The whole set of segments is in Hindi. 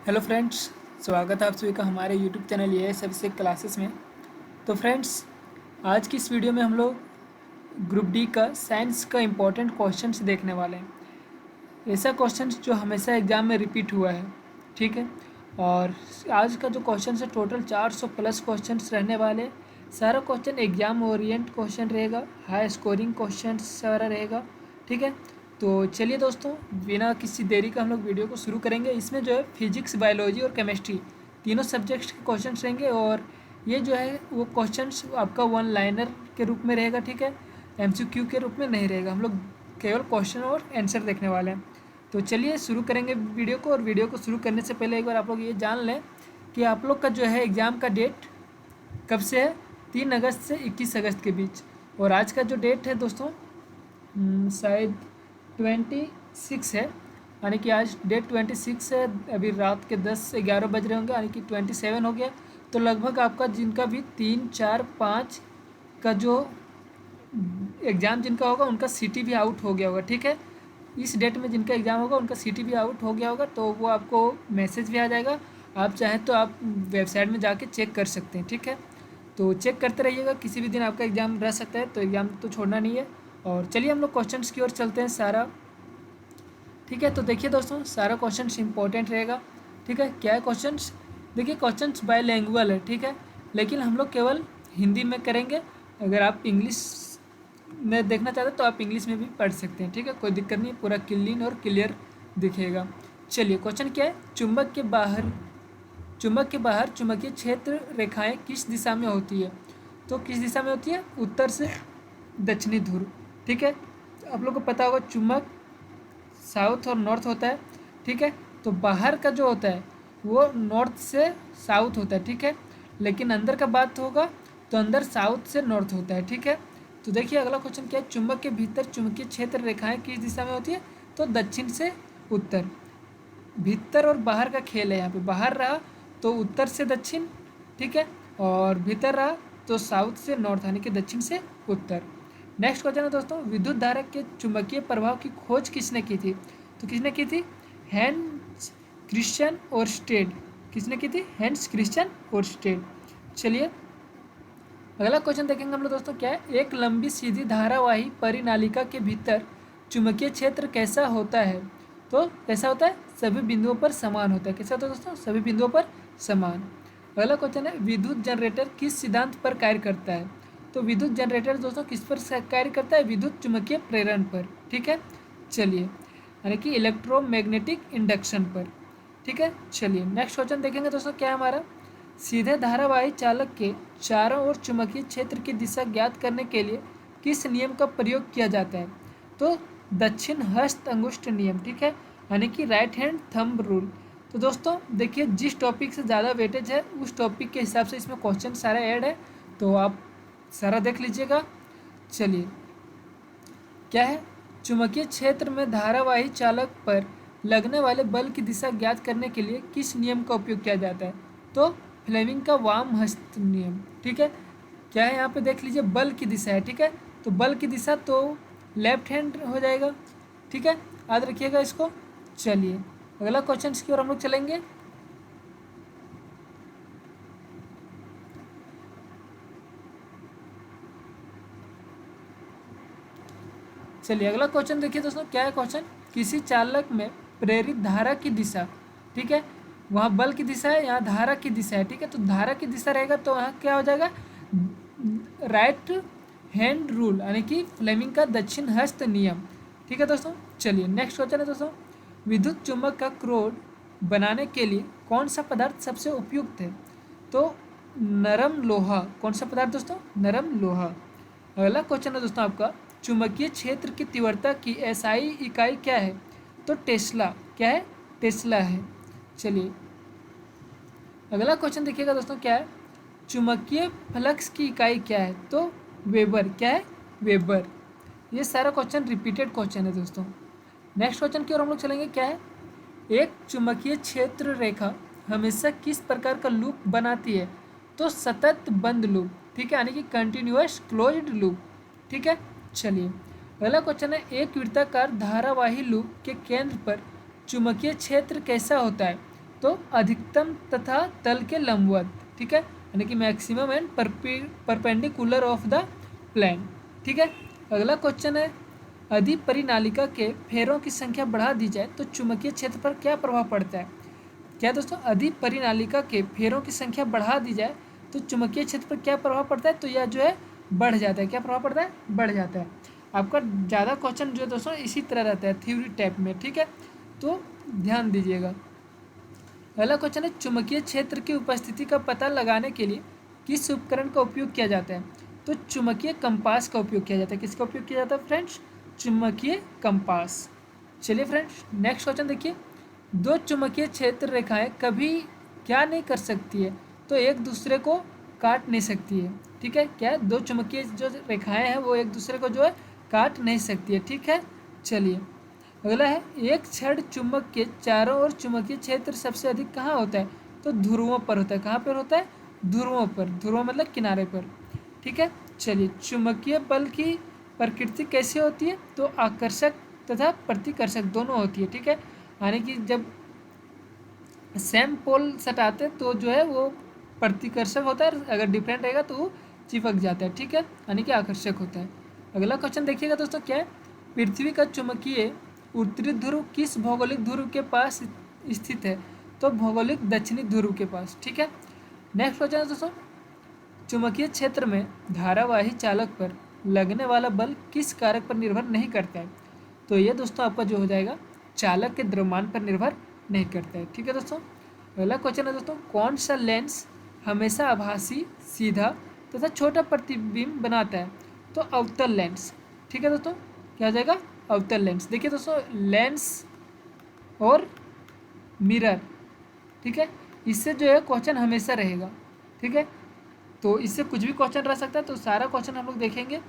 हेलो फ्रेंड्स, स्वागत है आप सभी का हमारे यूट्यूब चैनल ये सबसे क्लासेस में। तो फ्रेंड्स, आज की इस वीडियो में हम लोग ग्रुप डी का साइंस का इम्पोर्टेंट क्वेश्चंस देखने वाले हैं। ऐसा क्वेश्चंस जो हमेशा एग्ज़ाम में रिपीट हुआ है, ठीक है। और आज का जो क्वेश्चन है टोटल 400 प्लस क्वेश्चंस रहने वाले। सारा क्वेश्चन एग्ज़ाम ओरिएंट क्वेश्चन रहेगा, हाई स्कोरिंग क्वेश्चन सारा रहेगा, ठीक है। तो चलिए दोस्तों, बिना किसी देरी का हम लोग वीडियो को शुरू करेंगे। इसमें जो है फिजिक्स, बायोलॉजी और केमिस्ट्री तीनों सब्जेक्ट्स के क्वेश्चंस रहेंगे। और ये जो है वो क्वेश्चंस आपका वन लाइनर के रूप में रहेगा, ठीक है। एमसीक्यू के रूप में नहीं रहेगा। हम लोग केवल क्वेश्चन और आंसर देखने वाले हैं। तो चलिए शुरू करेंगे वीडियो को। और वीडियो को शुरू करने से पहले एक बार आप लोग ये जान लें कि आप लोग का जो है एग्ज़ाम का डेट कब से है, 3 अगस्त से 21 अगस्त के बीच। और आज का जो डेट है दोस्तों शायद 26 है, यानी कि आज डेट 26 है। अभी रात के 10-11 बज रहे होंगे, यानी कि 27 हो गया। तो लगभग आपका जिनका भी 3, 4, 5 का जो एग्ज़ाम जिनका होगा उनका सीटी भी आउट हो गया होगा, ठीक है। इस डेट में जिनका एग्ज़ाम होगा उनका सीटी भी आउट हो गया होगा, तो वो आपको मैसेज भी आ जाएगा। आप चाहें तो आप वेबसाइट में जाके चेक कर सकते हैं, ठीक है। तो चेक करते रहिएगा, किसी भी दिन आपका एग्ज़ाम रह सकता है, तो एग्ज़ाम तो छोड़ना नहीं है। और चलिए हम लोग क्वेश्चंस की ओर चलते हैं सारा, ठीक है। तो देखिए दोस्तों, सारा क्वेश्चंस इंपॉर्टेंट रहेगा, ठीक है। क्या है क्वेश्चंस? देखिए क्वेश्चंस बायलैंग्वेज है, ठीक है, लेकिन हम लोग केवल हिंदी में करेंगे। अगर आप इंग्लिश में देखना चाहते हैं तो आप इंग्लिश में भी पढ़ सकते हैं, ठीक है, कोई दिक्कत नहीं, पूरा क्लीन और क्लियर दिखेगा। चलिए क्वेश्चन क्या है? चुंबक के बाहर चुंबकीय क्षेत्र रेखाएं किस दिशा में होती है? तो किस दिशा में होती है? उत्तर से दक्षिणी ध्रुव, ठीक है। आप लोग को पता होगा चुंबक साउथ और नॉर्थ होता है, ठीक है। तो बाहर का जो होता है वो नॉर्थ से साउथ होता है, ठीक है। लेकिन अंदर का बात होगा तो अंदर साउथ से नॉर्थ होता है, ठीक है। तो देखिए अगला क्वेश्चन क्या है? चुंबक के भीतर चुंबकीय क्षेत्र रेखाएं किस दिशा में होती है? तो दक्षिण से उत्तर। भीतर और बाहर का खेल है यहाँ पे। बाहर रहा तो उत्तर से दक्षिण, ठीक है, और भीतर रहा तो साउथ से नॉर्थ, यानी कि दक्षिण से उत्तर। नेक्स्ट क्वेश्चन है दोस्तों, विद्युत धारा के चुंबकीय प्रभाव की खोज किसने की थी? तो किसने की थी? हैंस क्रिश्चियन और स्टेड। किसने की थी? हैंस क्रिश्चियन और स्टेड। चलिए अगला क्वेश्चन देखेंगे हम लोग दोस्तों, क्या है? एक लंबी सीधी धारावाही परिनालिका के भीतर चुंबकीय क्षेत्र कैसा होता है? तो कैसा होता है? सभी बिंदुओं पर समान होता है। कैसा होता है दोस्तों? सभी बिंदुओं पर समान। अगला क्वेश्चन है, विद्युत जनरेटर किस सिद्धांत पर कार्य करता है? तो विद्युत जनरेटर दोस्तों किस पर कार्य करता है? विद्युत चुंबकीय प्रेरण पर, ठीक है। चलिए, यानी कि इलेक्ट्रोमैग्नेटिक इंडक्शन पर, ठीक है। चलिए नेक्स्ट क्वेश्चन देखेंगे दोस्तों, क्या है हमारा? सीधे धारावाही चालक के चारों ओर चुंबकीय क्षेत्र की दिशा ज्ञात करने के लिए किस नियम का प्रयोग किया जाता है? तो दक्षिण हस्त अंगुष्ठ नियम, ठीक है, यानी कि राइट हैंड थंब रूल। तो दोस्तों देखिए, जिस टॉपिक से ज़्यादा वेटेज है उस टॉपिक के हिसाब से इसमें क्वेश्चन सारा ऐड है, तो आप सारा देख लीजिएगा। चलिए क्या है? चुंबकीय क्षेत्र में धारावाही चालक पर लगने वाले बल की दिशा ज्ञात करने के लिए किस नियम का उपयोग किया जाता है? तो फ्लेमिंग का वाम हस्त नियम, ठीक है। क्या है यहाँ पे? देख लीजिए, बल की दिशा है, ठीक है। तो बल की दिशा तो लेफ्ट हैंड हो जाएगा, ठीक है, याद रखिएगा इसको। चलिए अगला क्वेश्चन की ओर हम लोग चलेंगे। चलिए अगला क्वेश्चन देखिए दोस्तों, क्या है क्वेश्चन? किसी चालक में प्रेरित धारा की दिशा, ठीक है, वहाँ बल की दिशा है, यहाँ धारा की दिशा है, ठीक है। तो धारा की दिशा रहेगा तो वहाँ क्या हो जाएगा? राइट हैंड रूल, यानी कि फ्लेमिंग का दक्षिण हस्त नियम, ठीक है दोस्तों। चलिए नेक्स्ट क्वेश्चन है दोस्तों, विद्युत चुंबक का क्रोड बनाने के लिए कौन सा पदार्थ सबसे उपयुक्त है? तो नरम लोहा। कौन सा पदार्थ दोस्तों? नरम लोहा। अगला क्वेश्चन है दोस्तों आपका, चुंबकीय क्षेत्र की तीव्रता की एसआई इकाई क्या है? तो टेस्ला। क्या है? टेस्ला है। चलिए अगला क्वेश्चन देखिएगा दोस्तों, क्या है? चुंबकीय फ्लक्स की इकाई क्या है? तो वेबर। क्या है? वेबर। ये सारा क्वेश्चन रिपीटेड क्वेश्चन है दोस्तों। नेक्स्ट क्वेश्चन की ओर हम लोग चलेंगे। क्या है? एक चुंबकीय क्षेत्र रेखा हमेशा किस प्रकार का लूप बनाती है? तो सतत बंद लूप, ठीक है, यानी कि कंटिन्यूअस क्लोज्ड लूप, ठीक है। चलिए अगला क्वेश्चन है, एक वृत्ताकार धारावाही लूप के केंद्र पर चुंबकीय क्षेत्र कैसा होता है? तो अधिकतम तथा तल के लंबवत, ठीक है, यानी कि maximum and perpendicular of the plane, ठीक है। अगला क्वेश्चन है, यदि परिनालिका के फेरों की संख्या बढ़ा दी जाए तो चुंबकीय क्षेत्र पर क्या प्रभाव पड़ता है। क्या दोस्तों, यदि परिनालिका के फेरों की संख्या बढ़ा दी जाए तो चुंबकीय क्षेत्र पर क्या प्रभाव पड़ता है, तो यह जो है बढ़ जाता है। क्या प्रभाव पड़ता है, बढ़ जाता है। आपका ज़्यादा क्वेश्चन जो है दोस्तों इसी तरह रहता है थ्योरी टाइप में, ठीक है, तो ध्यान दीजिएगा। अगला क्वेश्चन है, चुंबकीय क्षेत्र की उपस्थिति का पता लगाने के लिए किस उपकरण का उपयोग किया जाता है। तो चुंबकीय कंपास का उपयोग किया जाता है। किसका उपयोग किया जाता है फ्रेंड्स, चुंबकीय कंपास। चलिए फ्रेंड्स, नेक्स्ट क्वेश्चन देखिए, दो चुंबकीय क्षेत्र रेखाएं कभी क्या नहीं कर सकती है, तो एक दूसरे को काट नहीं सकती है, ठीक है। क्या है, दो चुंबकीय जो रेखाएं हैं वो एक दूसरे को जो है काट नहीं सकती है, ठीक है। चलिए अगला है, एक छड़ चुंबक के चारों ओर चुंबकीय क्षेत्र सबसे अधिक कहाँ होता है, तो ध्रुवों पर होता है। कहाँ पर होता है, ध्रुवों पर, ध्रुव मतलब किनारे पर, ठीक है। चलिए, चुंबकीय बल की प्रकृति कैसी होती है, तो आकर्षक तथा प्रतिकर्षक दोनों होती है, ठीक है। यानी कि जब सेम पोल सटाते तो जो है वो प्रतिकर्षक होता है, अगर डिफरेंट रहेगा तो वो चिपक जाता है, ठीक है, यानी कि आकर्षक होता है। अगला क्वेश्चन देखिएगा दोस्तों, क्या है, पृथ्वी का चुंबकीय उत्तरी ध्रुव किस भौगोलिक ध्रुव के पास स्थित है, तो भौगोलिक दक्षिणी ध्रुव के पास, ठीक है। नेक्स्ट क्वेश्चन है दोस्तों, चुंबकीय क्षेत्र में धारावाही चालक पर लगने वाला बल किस कारक पर निर्भर नहीं करता है, तो ये दोस्तों आपका जो हो जाएगा चालक के द्रव्यमान पर निर्भर नहीं करता है, ठीक है दोस्तों। अगला क्वेश्चन है दोस्तों, कौन सा लेंस हमेशा आभासी, सीधा तथा छोटा प्रतिबिंब बनाता है, तो अवतल लेंस, ठीक है दोस्तों। क्या हो जाएगा, अवतल लेंस। देखिए दोस्तों, लेंस और मिरर, ठीक है, इससे जो है क्वेश्चन हमेशा रहेगा, ठीक है, तो इससे कुछ भी क्वेश्चन रह सकता है, तो सारा क्वेश्चन हम लोग देखेंगे।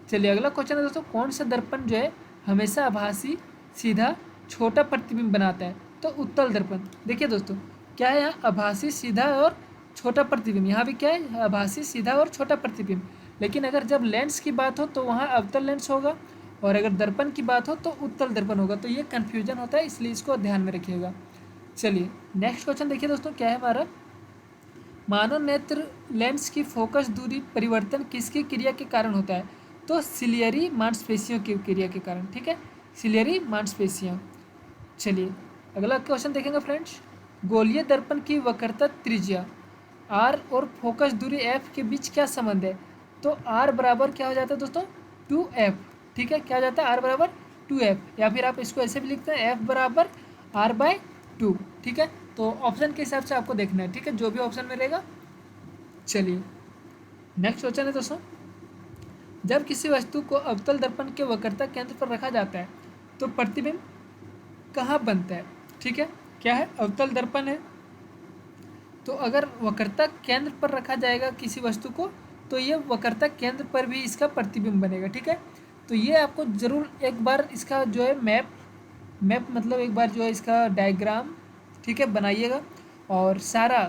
चलिए अगला क्वेश्चन है दोस्तों, कौन सा दर्पण जो है हमेशा आभासी, सीधा, छोटा प्रतिबिंब बनाता है, तो उत्तल दर्पण। देखिए दोस्तों, क्या है यहाँ आभासी, सीधा और छोटा प्रतिबिंब, यहाँ भी क्या है आभासी, सीधा और छोटा प्रतिबिंब, लेकिन अगर जब लेंस की बात हो तो वहाँ अवतल लेंस होगा, और अगर दर्पण की बात हो तो उत्तल दर्पण होगा, तो ये कन्फ्यूजन होता है, इसलिए इसको ध्यान में रखिएगा। चलिए नेक्स्ट क्वेश्चन देखिए दोस्तों, क्या है हमारा, मानव नेत्र लेंस की फोकस दूरी परिवर्तन किसकी क्रिया के कारण होता है, तो सिलियरी मांसपेशियों की क्रिया के कारण, ठीक है, सिलियरी मांसपेशियाँ। चलिए अगला क्वेश्चन देखेंगे फ्रेंड्स, गोलीय दर्पण की वक्रता त्रिज्या आर और फोकस दूरी एफ के बीच क्या संबंध है, तो आर बराबर क्या हो जाता है दोस्तों, 2f, ठीक है। क्या हो जाता है, आर बराबर 2f, या फिर आप इसको ऐसे भी लिखते हैं एफ बराबर r/2, ठीक है। तो ऑप्शन के हिसाब से आपको देखना है, ठीक है, जो भी ऑप्शन में रहेगा। चलिए नेक्स्ट क्वेश्चन है दोस्तों, जब किसी वस्तु को अवतल दर्पण के वक्रता केंद्र पर रखा जाता है तो प्रतिबिंब कहाँ बनता है, ठीक है। क्या है, अवतल दर्पण है, तो अगर वक्रता केंद्र पर रखा जाएगा किसी वस्तु को तो ये वक्रता केंद्र पर भी इसका प्रतिबिंब बनेगा, ठीक है। तो ये आपको ज़रूर एक बार इसका जो है मैप मतलब एक बार जो है इसका डायग्राम, ठीक है, बनाइएगा, और सारा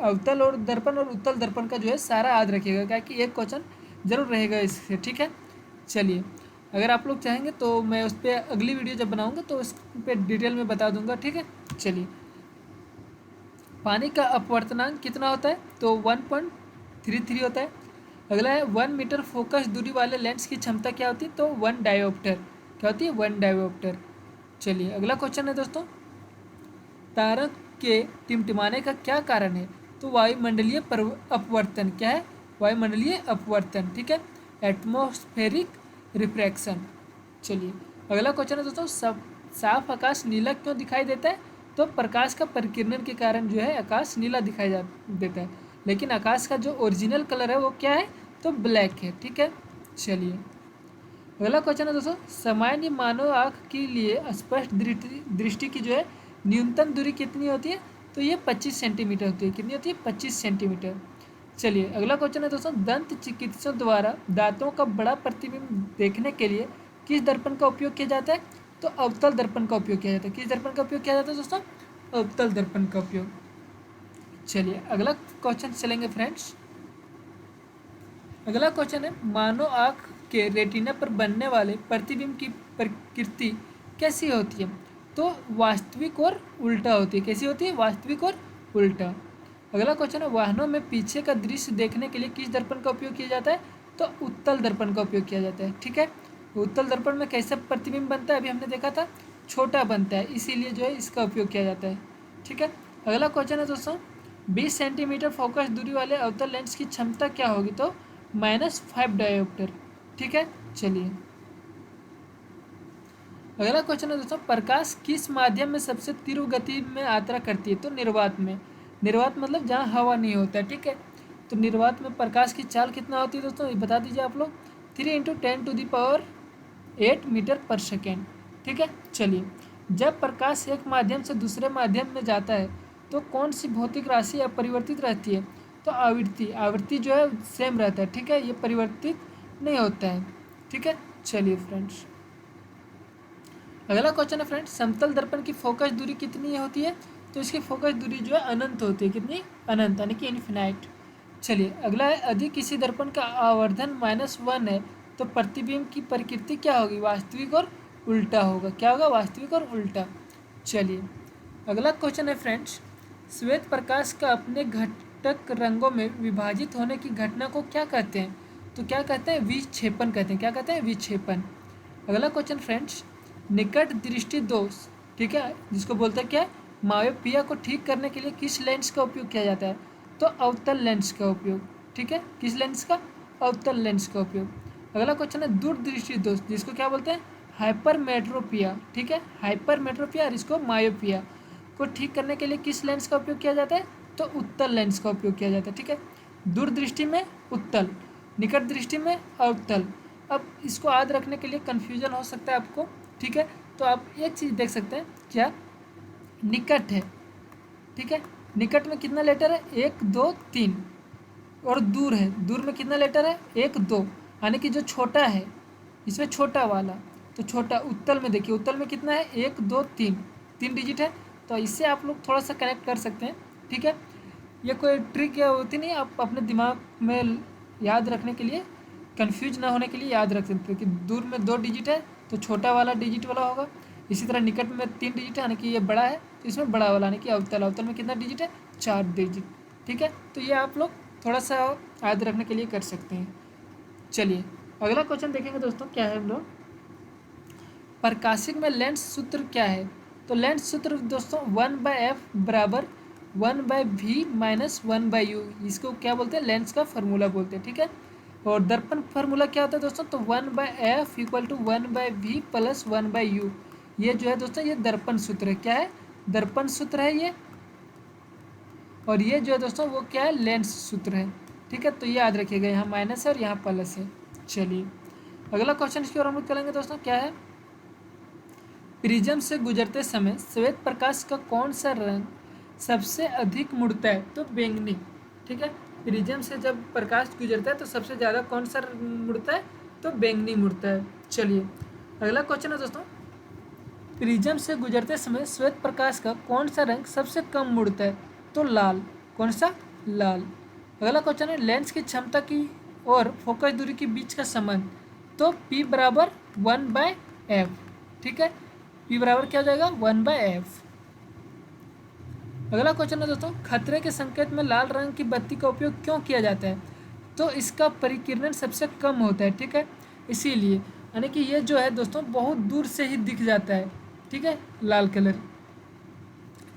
अवतल और दर्पण और उत्तल दर्पण का जो है सारा याद रखिएगा, क्या कि एक क्वेश्चन ज़रूर रहेगा इससे, ठीक है। चलिए अगर आप लोग चाहेंगे तो मैं उस पर अगली वीडियो जब बनाऊंगा तो उस पर डिटेल में बता दूंगा, ठीक है। चलिए, पानी का अपवर्तनांक कितना होता है, तो 1.33 होता है। अगला है, 1 मीटर फोकस दूरी वाले लेंस की क्षमता क्या होती है, तो 1 डायोप्टर। क्या होती है, 1 डायोप्टर। चलिए अगला क्वेश्चन है दोस्तों, तारक के टिमटिमाने का क्या कारण है, तो वायुमंडलीय अपवर्तन। क्या है, वायुमंडलीय अपवर्तन, ठीक है, एटमॉस्फेरिक रिफ्रैक्शन। चलिए अगला क्वेश्चन है दोस्तों, साफ आकाश नीला क्यों दिखाई देता है, तो प्रकाश का परिकिरण के कारण जो है आकाश नीला दिखाई देता है, लेकिन आकाश का जो ओरिजिनल कलर है वो क्या है, तो ब्लैक है, ठीक है। चलिए अगला क्वेश्चन है दोस्तों, सामान्य मानव आँख के लिए स्पष्ट दृष्टि की जो है न्यूनतम दूरी कितनी होती है, तो ये 25 सेंटीमीटर होती है। कितनी होती है, 25 सेंटीमीटर। चलिए अगला क्वेश्चन है दोस्तों, दंत चिकित्सकों द्वारा दांतों का बड़ा प्रतिबिंब देखने के लिए किस दर्पण का उपयोग किया जाता है, तो अवतल दर्पण का उपयोग किया जाता है। किस दर्पण का उपयोग किया जाता है दोस्तों, अवतल दर्पण का उपयोग। चलिए अगला क्वेश्चन चलेंगे फ्रेंड्स, अगला क्वेश्चन है, मानव आँख के रेटिना पर बनने वाले प्रतिबिंब की प्रकृति कैसी होती है, तो वास्तविक और उल्टा होती है। कैसी होती है? वास्तविक और उल्टा। अगला क्वेश्चन है, वाहनों में पीछे का दृश्य देखने के लिए किस दर्पण का उपयोग किया जाता है? तो उत्तल दर्पण का उपयोग किया जाता है। ठीक है, उत्तल दर्पण में कैसा प्रतिबिंब बनता है? अभी हमने देखा था, छोटा बनता है, इसीलिए जो है इसका उपयोग किया जाता है। ठीक है, अगला क्वेश्चन है दोस्तों, 20 सेंटीमीटर फोकस दूरी वाले अवतल लेंस की क्षमता क्या होगी? तो -5 डायोप्टर। ठीक है, चलिए अगला क्वेश्चन है दोस्तों, प्रकाश किस माध्यम में सबसे तीव्र गति में यात्रा करती है? तो निर्वात में। निर्वात मतलब जहाँ हवा नहीं होता है। ठीक है, तो निर्वात में प्रकाश की चाल कितना होती है दोस्तों? ये बता दीजिए आप लोग। 3 × 10⁸ मीटर पर सेकेंड। ठीक है, चलिए जब प्रकाश एक माध्यम से दूसरे माध्यम में जाता है तो कौन सी भौतिक राशि अपरिवर्तित रहती है? तो आवृत्ति। आवृत्ति जो है सेम रहता है। ठीक है, ये परिवर्तित नहीं होता है। ठीक है, चलिए फ्रेंड्स अगला क्वेश्चन है फ्रेंड्स, समतल दर्पण की फोकस दूरी कितनी होती है? तो इसकी फोकस दूरी जो है अनंत होती है। कितनी? अनंत, यानी कि इन्फिनाइट। चलिए अगला है, यदि किसी दर्पण का आवर्धन -1 है तो प्रतिबिंब की प्रकृति क्या होगी? वास्तविक और उल्टा होगा। क्या होगा? वास्तविक और उल्टा। चलिए अगला क्वेश्चन है फ्रेंड्स, श्वेत प्रकाश का अपने घटक रंगों में विभाजित होने की घटना को क्या कहते हैं? तो क्या कहते हैं? विक्षेपण कहते हैं। क्या कहते हैं? विक्षेपण। अगला क्वेश्चन फ्रेंड्स, निकट दृष्टि दोष, ठीक है, जिसको बोलते हैं क्या? मायोपिया को ठीक करने के लिए किस लेंस का उपयोग किया जाता है? तो अवतल लेंस का उपयोग। ठीक है, किस लेंस का? अवतल लेंस का उपयोग। अगला क्वेश्चन है, दूरदृष्टि दोष, जिसको क्या बोलते हैं? हाइपरमेट्रोपिया। ठीक है, हाइपरमेट्रोपिया और इसको मायोपिया को ठीक करने के लिए किस लेंस का उपयोग किया जाता है? तो उत्तल लेंस का उपयोग किया जाता है। ठीक है, दूरदृष्टि में उत्तल, निकट दृष्टि में अवतल। अब इसको याद रखने के लिए कन्फ्यूजन हो सकता है आपको। ठीक है, तो आप एक चीज़ देख सकते हैं, क्या? निकट है। ठीक है, निकट में कितना लेटर है? 1 2 3। और दूर है, दूर में कितना लेटर है? 1 2, यानी कि जो छोटा है इसमें छोटा वाला, तो छोटा। उत्तल में देखिए, उत्तल में कितना है? 1 2 3, 3 डिजिट है। तो इससे आप लोग थोड़ा सा कनेक्ट कर सकते हैं। ठीक है, ये कोई ट्रिक या होती नहीं, आप अपने दिमाग में याद रखने के लिए, कंफ्यूज ना होने के लिए याद रख सकते हैं कि दूर में 2 डिजिट है तो छोटा वाला डिजिट वाला होगा। इसी तरह निकट में 3 डिजिट है, यानी कि ये बड़ा है, तो इसमें बड़ा वाला, यानी कि अवतल। अवतल में कितना डिजिट है? 4 डिजिट। ठीक है, तो ये आप लोग थोड़ा सा याद रखने के लिए कर सकते हैं। चलिए अगला क्वेश्चन देखेंगे दोस्तों, क्या है हम लोग, प्रकाशिक में लेंस सूत्र क्या है? तो लेंस सूत्र दोस्तों 1/f बराबर 1/v माइनस 1/u, इसको क्या बोलते हैं? लेंस का फार्मूला बोलते हैं। ठीक है, और दर्पण फार्मूला क्या होता है दोस्तों? तो 1/f = 1/v + 1/u। ये जो है दोस्तों, ये दर्पण सूत्र है। क्या है? दर्पण सूत्र है ये। और ये जो है दोस्तों, वो क्या है? लेंस सूत्र है। ठीक है, तो ये याद रखिएगा, यहाँ माइनस है और यहाँ प्लस है। चलिए अगला क्वेश्चन इसकी ओर हम लोग करेंगे दोस्तों, क्या है? प्रिज्म से गुजरते समय श्वेत प्रकाश का कौन सा रंग सबसे अधिक मुड़ता है? तो बैंगनी। ठीक है, प्रिज्म से जब प्रकाश गुजरता है तो सबसे ज़्यादा कौन सा मुड़ता है? तो बैंगनी मुड़ता है। चलिए अगला क्वेश्चन है दोस्तों, प्रिज्म से गुजरते समय श्वेत प्रकाश का कौन सा रंग सबसे कम मुड़ता है? तो लाल। कौन सा? लाल। अगला क्वेश्चन है, लेंस की क्षमता की और फोकस दूरी के बीच का संबंध? तो P = 1/f। ठीक है, P बराबर क्या हो जाएगा? 1/f। अगला क्वेश्चन है दोस्तों, खतरे के संकेत में लाल रंग की बत्ती का उपयोग क्यों किया जाता है? तो इसका परिकिरण सबसे कम होता है। ठीक है, इसीलिए, यानी कि ये जो है दोस्तों बहुत दूर से ही दिख जाता है। ठीक है, लाल कलर।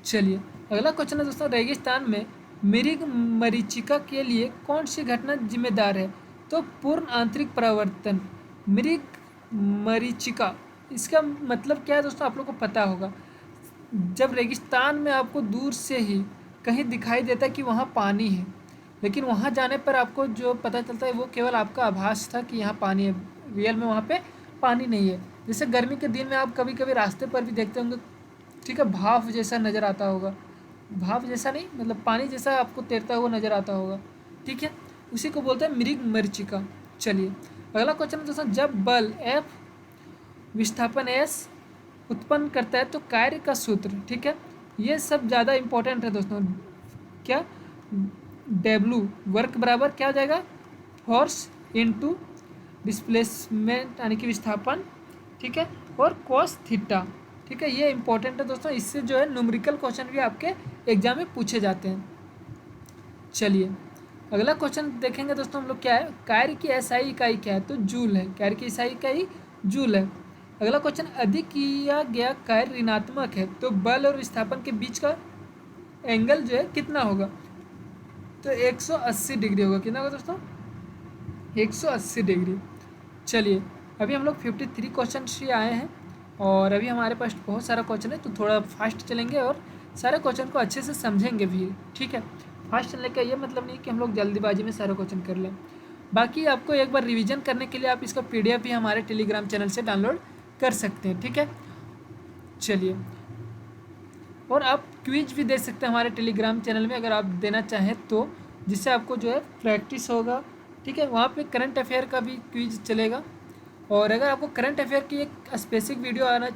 चलिए अगला क्वेश्चन है दोस्तों, रेगिस्तान में मृग मरीचिका के लिए कौन सी घटना जिम्मेदार है? तो पूर्ण आंतरिक परावर्तन। मृग मरीचिका, इसका मतलब क्या है दोस्तों? आप लोग को पता होगा, जब रेगिस्तान में आपको दूर से ही कहीं दिखाई देता है कि वहाँ पानी है, लेकिन वहाँ जाने पर आपको जो पता चलता है वो केवल आपका आभास था कि यहाँ पानी है, रियल में वहाँ पे पानी नहीं है। जैसे गर्मी के दिन में आप कभी कभी रास्ते पर भी देखते होंगे, ठीक है, भाप जैसा नज़र आता होगा। भाप जैसा नहीं, मतलब पानी जैसा आपको तैरता हुआ नज़र आता होगा। ठीक है, उसी को बोलते हैं मृग मरीचिका। चलिए अगला क्वेश्चन है दोस्तों, जब बल F विस्थापन S उत्पन्न करता है तो कार्य का सूत्र, ठीक है, ये सब ज़्यादा इम्पोर्टेंट है दोस्तों। क्या? W वर्क बराबर क्या हो जाएगा? फोर्स इनटू डिस्प्लेसमेंट, यानी कि विस्थापन। ठीक है, और cos थीटा। ठीक है, ये इंपॉर्टेंट है दोस्तों, इससे जो है न्यूमेरिकल क्वेश्चन भी आपके एग्जाम में पूछे जाते हैं। चलिए अगला क्वेश्चन देखेंगे दोस्तों हम लोग, क्या है, कार्य की एसआई इकाई क्या है, तो जूल है, कार्य की एसआई इकाई जूल है। अगला क्वेश्चन, अधिक किया गया कार्य ऋणात्मक है, तो बल और विस्थापन के बीच का एंगल जो है कितना होगा, तो 180 डिग्री होगा। कितना होगा दोस्तों, 180 डिग्री। चलिए अभी हम लोग 53 क्वेश्चन ही आए हैं और अभी हमारे पास बहुत सारा क्वेश्चन है, तो थोड़ा फास्ट चलेंगे और सारे क्वेश्चन को अच्छे से समझेंगे भी। ठीक है, फास्ट चलने का ये मतलब नहीं कि हम लोग जल्दीबाजी में सारा क्वेश्चन कर लें। बाकी आपको एक बार रिवीजन करने के लिए आप इसका PDF भी हमारे टेलीग्राम चैनल से डाउनलोड कर सकते हैं। ठीक है, चलिए, और आप क्विज भी दे सकते हैं हमारे टेलीग्राम चैनल में अगर आप देना चाहें तो, जिससे आपको जो है प्रैक्टिस होगा। ठीक है, वहाँ पे करंट अफेयर का भी क्विज चलेगा, और अगर आपको करंट अफेयर की एक स्पेसिफिक वीडियो आना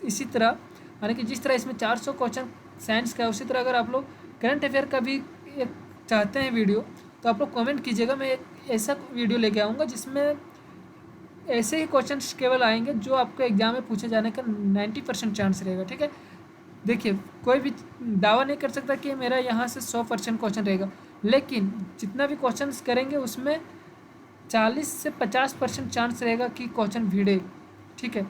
इसी तरह, यानी कि जिस तरह इसमें 400 क्वेश्चन साइंस का, उसी तरह अगर आप लोग करंट अफेयर का भी एक चाहते हैं वीडियो, तो आप लोग कमेंट कीजिएगा, मैं एक ऐसा वीडियो लेके आऊँगा जिसमें ऐसे ही क्वेश्चंस केवल आएंगे जो आपको एग्जाम में पूछे जाने का 90% चांस रहेगा। ठीक है, देखिए कोई भी दावा नहीं कर सकता कि मेरा यहाँ से 100% क्वेश्चन रहेगा, लेकिन जितना भी क्वेश्चंस करेंगे उसमें 40 से 50% चांस रहेगा कि क्वेश्चन भिड़े। ठीक है,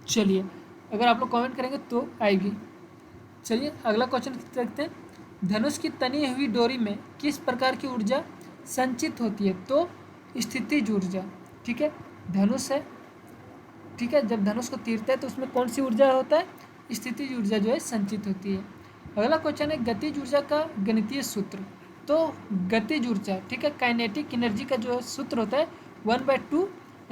चलिए अगर आप लोग कमेंट करेंगे तो आएगी। चलिए अगला क्वेश्चन देखते हैं, धनुष की तनी हुई डोरी में किस प्रकार की ऊर्जा संचित होती है, तो स्थितिज ऊर्जा। ठीक है, धनुष है, ठीक है, जब धनुष को तीरते हैं तो उसमें कौन सी ऊर्जा होता है, स्थितिज ऊर्जा जो है संचित होती है। अगला क्वेश्चन है, गतिज ऊर्जा का गणितीय सूत्र, तो गतिज ऊर्जा, ठीक है, काइनेटिक एनर्जी का जो सूत्र होता है 1/2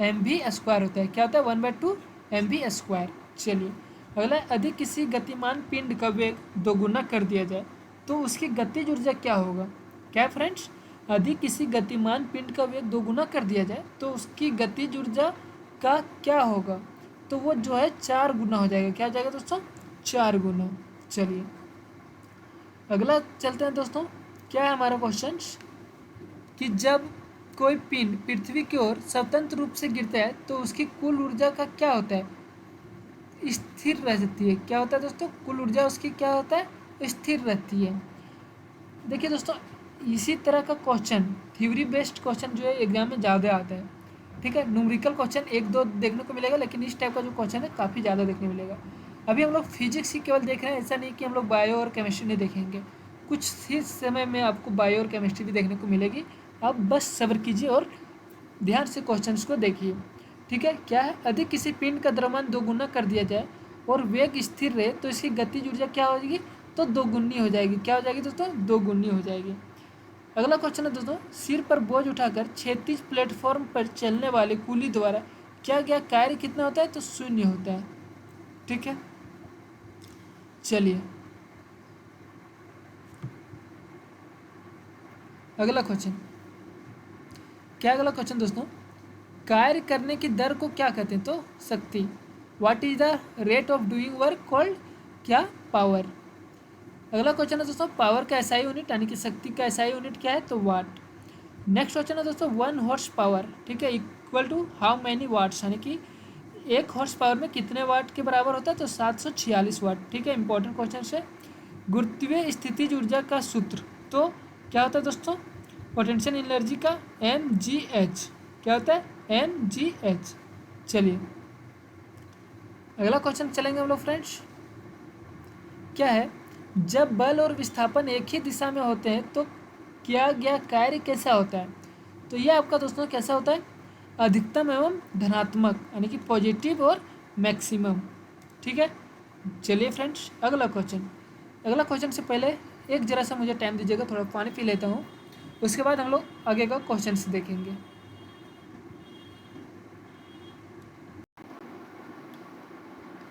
mv² होता है। क्या होता है, 1/2 mv²। चलिए अगला, अधिक किसी गतिमान पिंड का वेग दोगुना कर दिया जाए तो उसकी गतिज ऊर्जा क्या होगा। क्या फ्रेंड्स, अधिक किसी गतिमान पिंड का वेग दोगुना कर दिया जाए तो उसकी गतिज ऊर्जा का क्या होगा, तो वो जो है 4 गुना हो जाएगा। क्या हो जाएगा दोस्तों, 4 गुना। चलिए अगला चलते हैं दोस्तों, क्या है हमारा क्वेश्चन, कि जब कोई पिंड पृथ्वी की ओर स्वतंत्र रूप से गिरता है तो उसकी कुल ऊर्जा का क्या होता है, स्थिर रहती है। क्या होता है दोस्तों, कुल ऊर्जा उसकी क्या होता है, स्थिर रहती है। देखिए दोस्तों, इसी तरह का क्वेश्चन, थ्योरी बेस्ड क्वेश्चन जो है एग्जाम में ज़्यादा आता है। ठीक है, न्यूमेरिकल क्वेश्चन 1-2 देखने को मिलेगा, लेकिन इस टाइप का जो क्वेश्चन है काफ़ी ज़्यादा देखने मिलेगा। अभी हम लोग फिजिक्स ही केवल देख रहे हैं, ऐसा नहीं कि हम लोग बायो और केमिस्ट्री नहीं देखेंगे, कुछ ही समय में आपको बायो और केमिस्ट्री भी देखने को मिलेगी। आप बस सब्र कीजिए और ध्यान से क्वेश्चन को देखिए। ठीक है, क्या है, अधिक किसी पिंड का द्रव्यमान 2 गुना कर दिया जाए और वेग स्थिर रहे तो इसकी गतिज ऊर्जा क्या हो जाएगी, तो 2 गुनी हो जाएगी। क्या हो जाएगी दोस्तों, 2 गुनी हो जाएगी। अगला क्वेश्चन है दोस्तों, सिर पर बोझ उठाकर क्षैतिज प्लेटफॉर्म पर चलने वाले कूली द्वारा क्या गया कार्य कितना होता है, तो 0 होता है। ठीक है, चलिए अगला क्वेश्चन, क्या अगला क्वेश्चन दोस्तों, कार्य करने की दर को क्या कहते हैं, तो शक्ति। What is the rate of doing work called, क्या, पावर। अगला क्वेश्चन है दोस्तों, पावर का एसआई यूनिट यानी कि शक्ति का एसआई यूनिट क्या है, तो वाट। नेक्स्ट क्वेश्चन है दोस्तों, 1 हॉर्स पावर, ठीक है, equal to how many watts, यानी कि 1 हॉर्स पावर में कितने वाट के बराबर होता है, तो 746 वाट। ठीक है, इंपॉर्टेंट क्वेश्चन है। गुरुत्वीय स्थितिज ऊर्जा का सूत्र, तो क्या होता है दोस्तों, पोटेंशियल एनर्जी का mgh। क्या होता है, mgh। चलिए अगला क्वेश्चन चलेंगे हम लोग फ्रेंड्स, क्या है, जब बल और विस्थापन एक ही दिशा में होते हैं तो किया गया कार्य कैसा होता है, तो ये आपका दोस्तों कैसा होता है, अधिकतम एवं धनात्मक, यानी कि पॉजिटिव और मैक्सिमम। ठीक है, चलिए फ्रेंड्स अगला क्वेश्चन से पहले एक जरा सा मुझे टाइम दीजिएगा, थोड़ा पानी पी लेता हूँ, उसके बाद हम लोग आगे का क्वेश्चन से देखेंगे।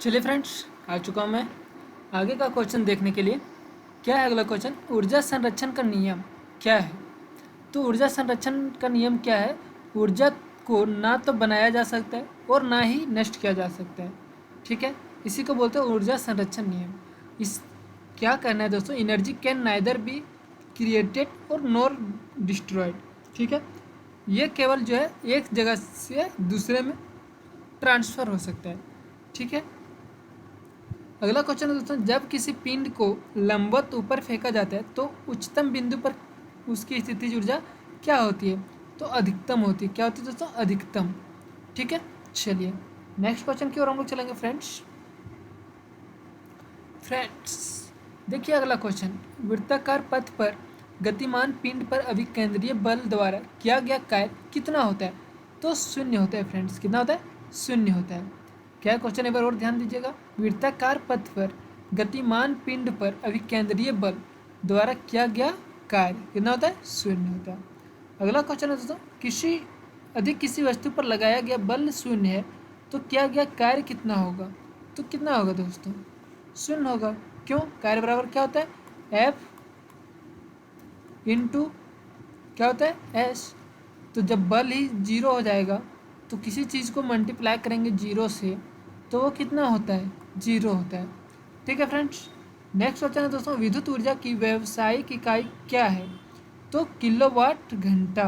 चलिए फ्रेंड्स, आ चुका हूँ मैं आगे का क्वेश्चन देखने के लिए। क्या है अगला क्वेश्चन, ऊर्जा संरक्षण का नियम क्या है, तो ऊर्जा संरक्षण का नियम क्या है, ऊर्जा को ना तो बनाया जा सकता है और ना ही नष्ट किया जा सकता है। ठीक है, इसी को बोलते हैं ऊर्जा संरक्षण नियम। इस क्या कहना है दोस्तों, energy can neither be created और नॉर डिस्ट्रॉयड। ठीक है, ये केवल जो है एक जगह से दूसरे में ट्रांसफ़र हो सकता है। ठीक है, अगला क्वेश्चन है दोस्तों, जब किसी पिंड को लंबवत ऊपर फेंका जाता है तो उच्चतम बिंदु पर उसकी स्थितिज ऊर्जा क्या होती है? तो अधिकतम होती है। क्या होती है दोस्तों? अधिकतम। ठीक है, चलिए नेक्स्ट क्वेश्चन की ओर हम लोग चलेंगे फ्रेंड्स। देखिए अगला क्वेश्चन, वृत्ताकार पथ पर गतिमान पिंड पर अभिकेंद्रीय बल द्वारा किया गया कार्य कितना होता है? तो शून्य होता है फ्रेंड्स। कितना होता है? शून्य होता है। क्या क्वेश्चन एक बार और ध्यान दीजिएगा, वृत्ताकार पथ पर गतिमान पिंड पर अभिकेंद्रीय बल द्वारा किया गया कार्य कितना होता है? शून्य होता है। अगला क्वेश्चन है दोस्तों, किसी वस्तु पर लगाया गया बल शून्य है तो किया गया कार्य कितना होगा? तो कितना होगा दोस्तों? शून्य होगा। क्यों? कार्य बराबर क्या होता है? एफ इंटू क्या होता है? एस। तो जब बल ही जीरो हो जाएगा तो किसी चीज़ को मल्टीप्लाई करेंगे जीरो से तो वो कितना होता है? जीरो होता है। ठीक है फ्रेंड्स, नेक्स्ट क्वेश्चन है दोस्तों, विद्युत ऊर्जा की व्यावसायिक इकाई क्या है? तो किलोवाट घंटा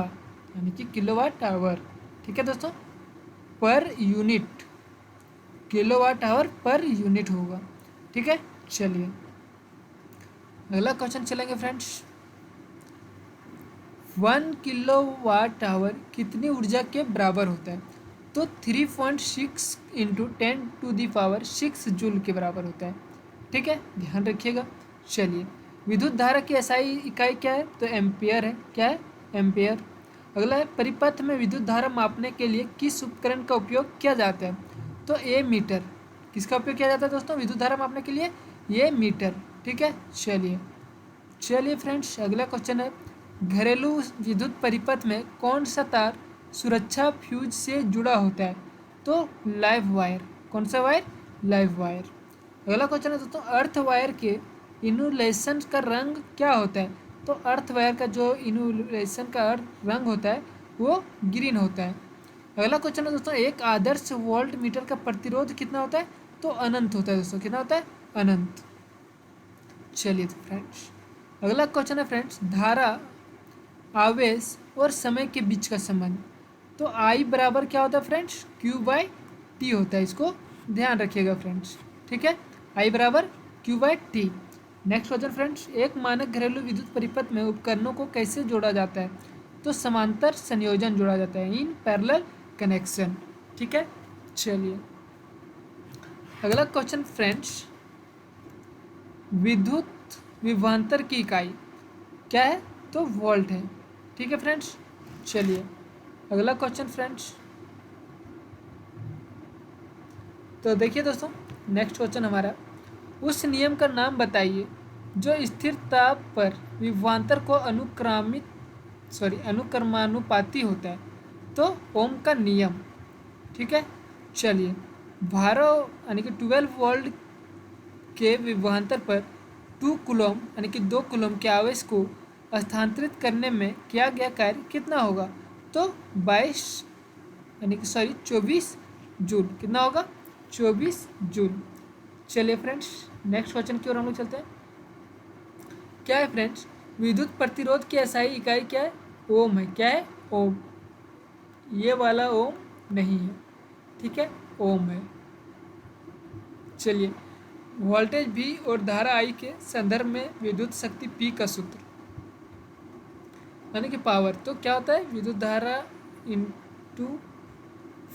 यानी कि किलोवाट आवर। ठीक है दोस्तों, per unit, kilowatt hour per unit होगा। ठीक है, चलिए अगला क्वेश्चन चलेंगे फ्रेंड्स। 1 किलोवाट आवर कितनी ऊर्जा के बराबर होता है? तो 3.6 इंटू 10⁶ जूल के बराबर होता है। ठीक है, ध्यान रखिएगा। चलिए, विद्युत धारा की एसआई इकाई क्या है? तो एम्पियर है। क्या है? एम्पियर। अगला है, परिपथ में विद्युत धारा मापने के लिए किस उपकरण का उपयोग किया जाता है? तो ए मीटर। किसका उपयोग किया जाता है दोस्तों विद्युत धारा मापने के लिए? ये मीटर। ठीक है, चलिए फ्रेंड्स अगला क्वेश्चन है, घरेलू विद्युत परिपथ में कौन सा तार सुरक्षा फ्यूज से जुड़ा होता है? तो लाइव वायर। कौन सा वायर? Live wire. अगला क्वेश्चन है दोस्तों, अर्थ वायर के इन्सुलेशन का रंग क्या होता है? तो अर्थ वायर का जो इन्सुलेशन का रंग होता है वो ग्रीन होता है। अगला क्वेश्चन है दोस्तों, एक आदर्श वोल्ट मीटर का प्रतिरोध कितना होता है? तो अनंत होता है दोस्तों। कितना होता है? अनंत। चलिए फ्रेंड्स अगला क्वेश्चन है फ्रेंड्स, धारा, आवेश और समय के बीच का संबंध। तो आई बराबर क्या होता है फ्रेंड्स? Q/T होता है। इसको ध्यान रखिएगा फ्रेंड्स। ठीक है, आई बराबर Q/T। नेक्स्ट क्वेश्चन फ्रेंड्स, एक मानक घरेलू विद्युत परिपथ में उपकरणों को कैसे जोड़ा जाता है? तो समांतर संयोजन जोड़ा जाता है, इन पैरेलल कनेक्शन। ठीक है, चलिए अगला क्वेश्चन फ्रेंड्स, विद्युत विभवांतर की इकाई क्या है? तो वोल्ट है। ठीक है फ्रेंड्स, चलिए अगला क्वेश्चन फ्रेंड्स, तो देखिए दोस्तों नेक्स्ट क्वेश्चन हमारा, उस नियम का नाम बताइए जो स्थिर ताप पर विभवांतर को अनुक्रमानुपाती होता है। तो ओम का नियम। ठीक है, चलिए 12 यानी कि 12 वोल्ट के विभवांतर पर 2 कूलम यानी कि 2 कूलम के आवेश को स्थानांतरित करने में किया गया कार्य कितना होगा? तो 24 जूल। कितना होगा? 24 जूल। चलिए फ्रेंड्स नेक्स्ट क्वेश्चन की ओर हम लोग चलते हैं। क्या है फ्रेंड्स, विद्युत प्रतिरोध की एसआई इकाई क्या है? ओम है। क्या है? ओम। ये वाला ओम नहीं है। ठीक है, ओम है। चलिए, वोल्टेज V और धारा I के संदर्भ में विद्युत शक्ति P का सूत्र यानी कि पावर, तो क्या होता है? विद्युत धारा इंटू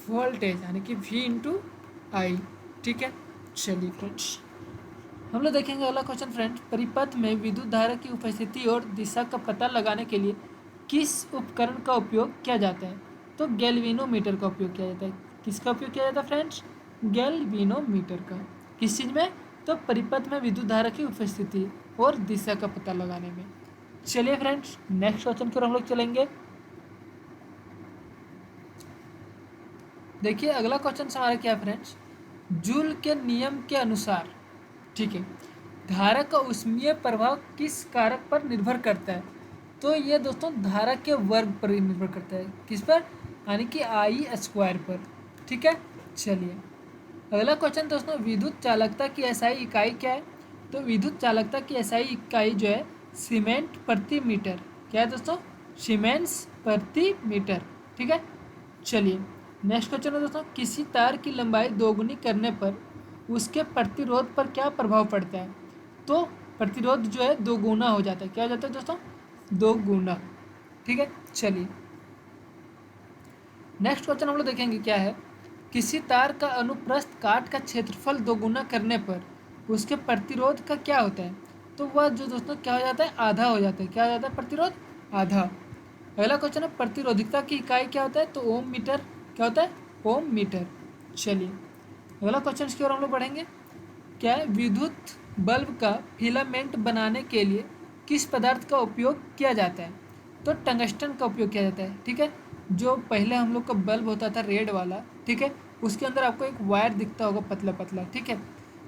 वोल्टेज यानी कि V इंटू I। ठीक है, चलिए फ्रेंड्स हम लोग देखेंगे अगला क्वेश्चन फ्रेंड्स, परिपथ में विद्युत धारा की उपस्थिति और दिशा का पता लगाने के लिए किस उपकरण का उपयोग किया जाता है? तो गैल्वेनोमीटर का उपयोग किया जाता है। किसका उपयोग किया जाता है फ्रेंड्स? गैल्वेनोमीटर का। किस चीज़ में? तो परिपथ में विद्युत धारा की उपस्थिति और दिशा का पता लगाने में। चलिए फ्रेंड्स नेक्स्ट क्वेश्चन की ओर हम लोग चलेंगे। देखिए अगला क्वेश्चन हमारा क्या है फ्रेंड्स, जूल के नियम के अनुसार, ठीक है, धारा का ऊष्मीय प्रभाव किस कारक पर निर्भर करता है? तो ये दोस्तों धारा के वर्ग पर निर्भर करता है। किस पर? यानी कि I² पर। ठीक है, चलिए अगला क्वेश्चन दोस्तों, विद्युत चालकता की एसआई इकाई क्या है? तो विद्युत चालकता की एसआई इकाई जो है सीमेंट प्रति मीटर। क्या है दोस्तों? सीमेंस प्रति मीटर। ठीक है, चलिए नेक्स्ट क्वेश्चन है दोस्तों, किसी तार की लंबाई दोगुनी करने पर उसके प्रतिरोध पर क्या प्रभाव पड़ता है? तो प्रतिरोध जो है दो गुना हो जाता है। क्या हो जाता है दोस्तों? दो गुना। ठीक है, चलिए नेक्स्ट क्वेश्चन हम लोग देखेंगे क्या है। किसी तार का अनुप्रस्थ काट का क्षेत्रफल दोगुना करने पर उसके प्रतिरोध का क्या होता है? तो वह जो दोस्तों क्या हो जाता है? आधा हो जाता है। क्या हो जाता है? प्रतिरोध आधा। अगला क्वेश्चन है प्रतिरोधिकता की इकाई क्या होता है? तो ओम मीटर। क्या होता है? ओम मीटर। चलिए अगला क्वेश्चन की ओर हम लोग बढ़ेंगे। क्या है? विद्युत बल्ब का फिलामेंट बनाने के लिए किस पदार्थ का उपयोग किया जाता है? तो टंगस्टन का उपयोग किया जाता है। ठीक है, जो पहले हम लोग का बल्ब होता था रेड वाला, ठीक है, उसके अंदर आपको एक वायर दिखता होगा पतला पतला। ठीक है,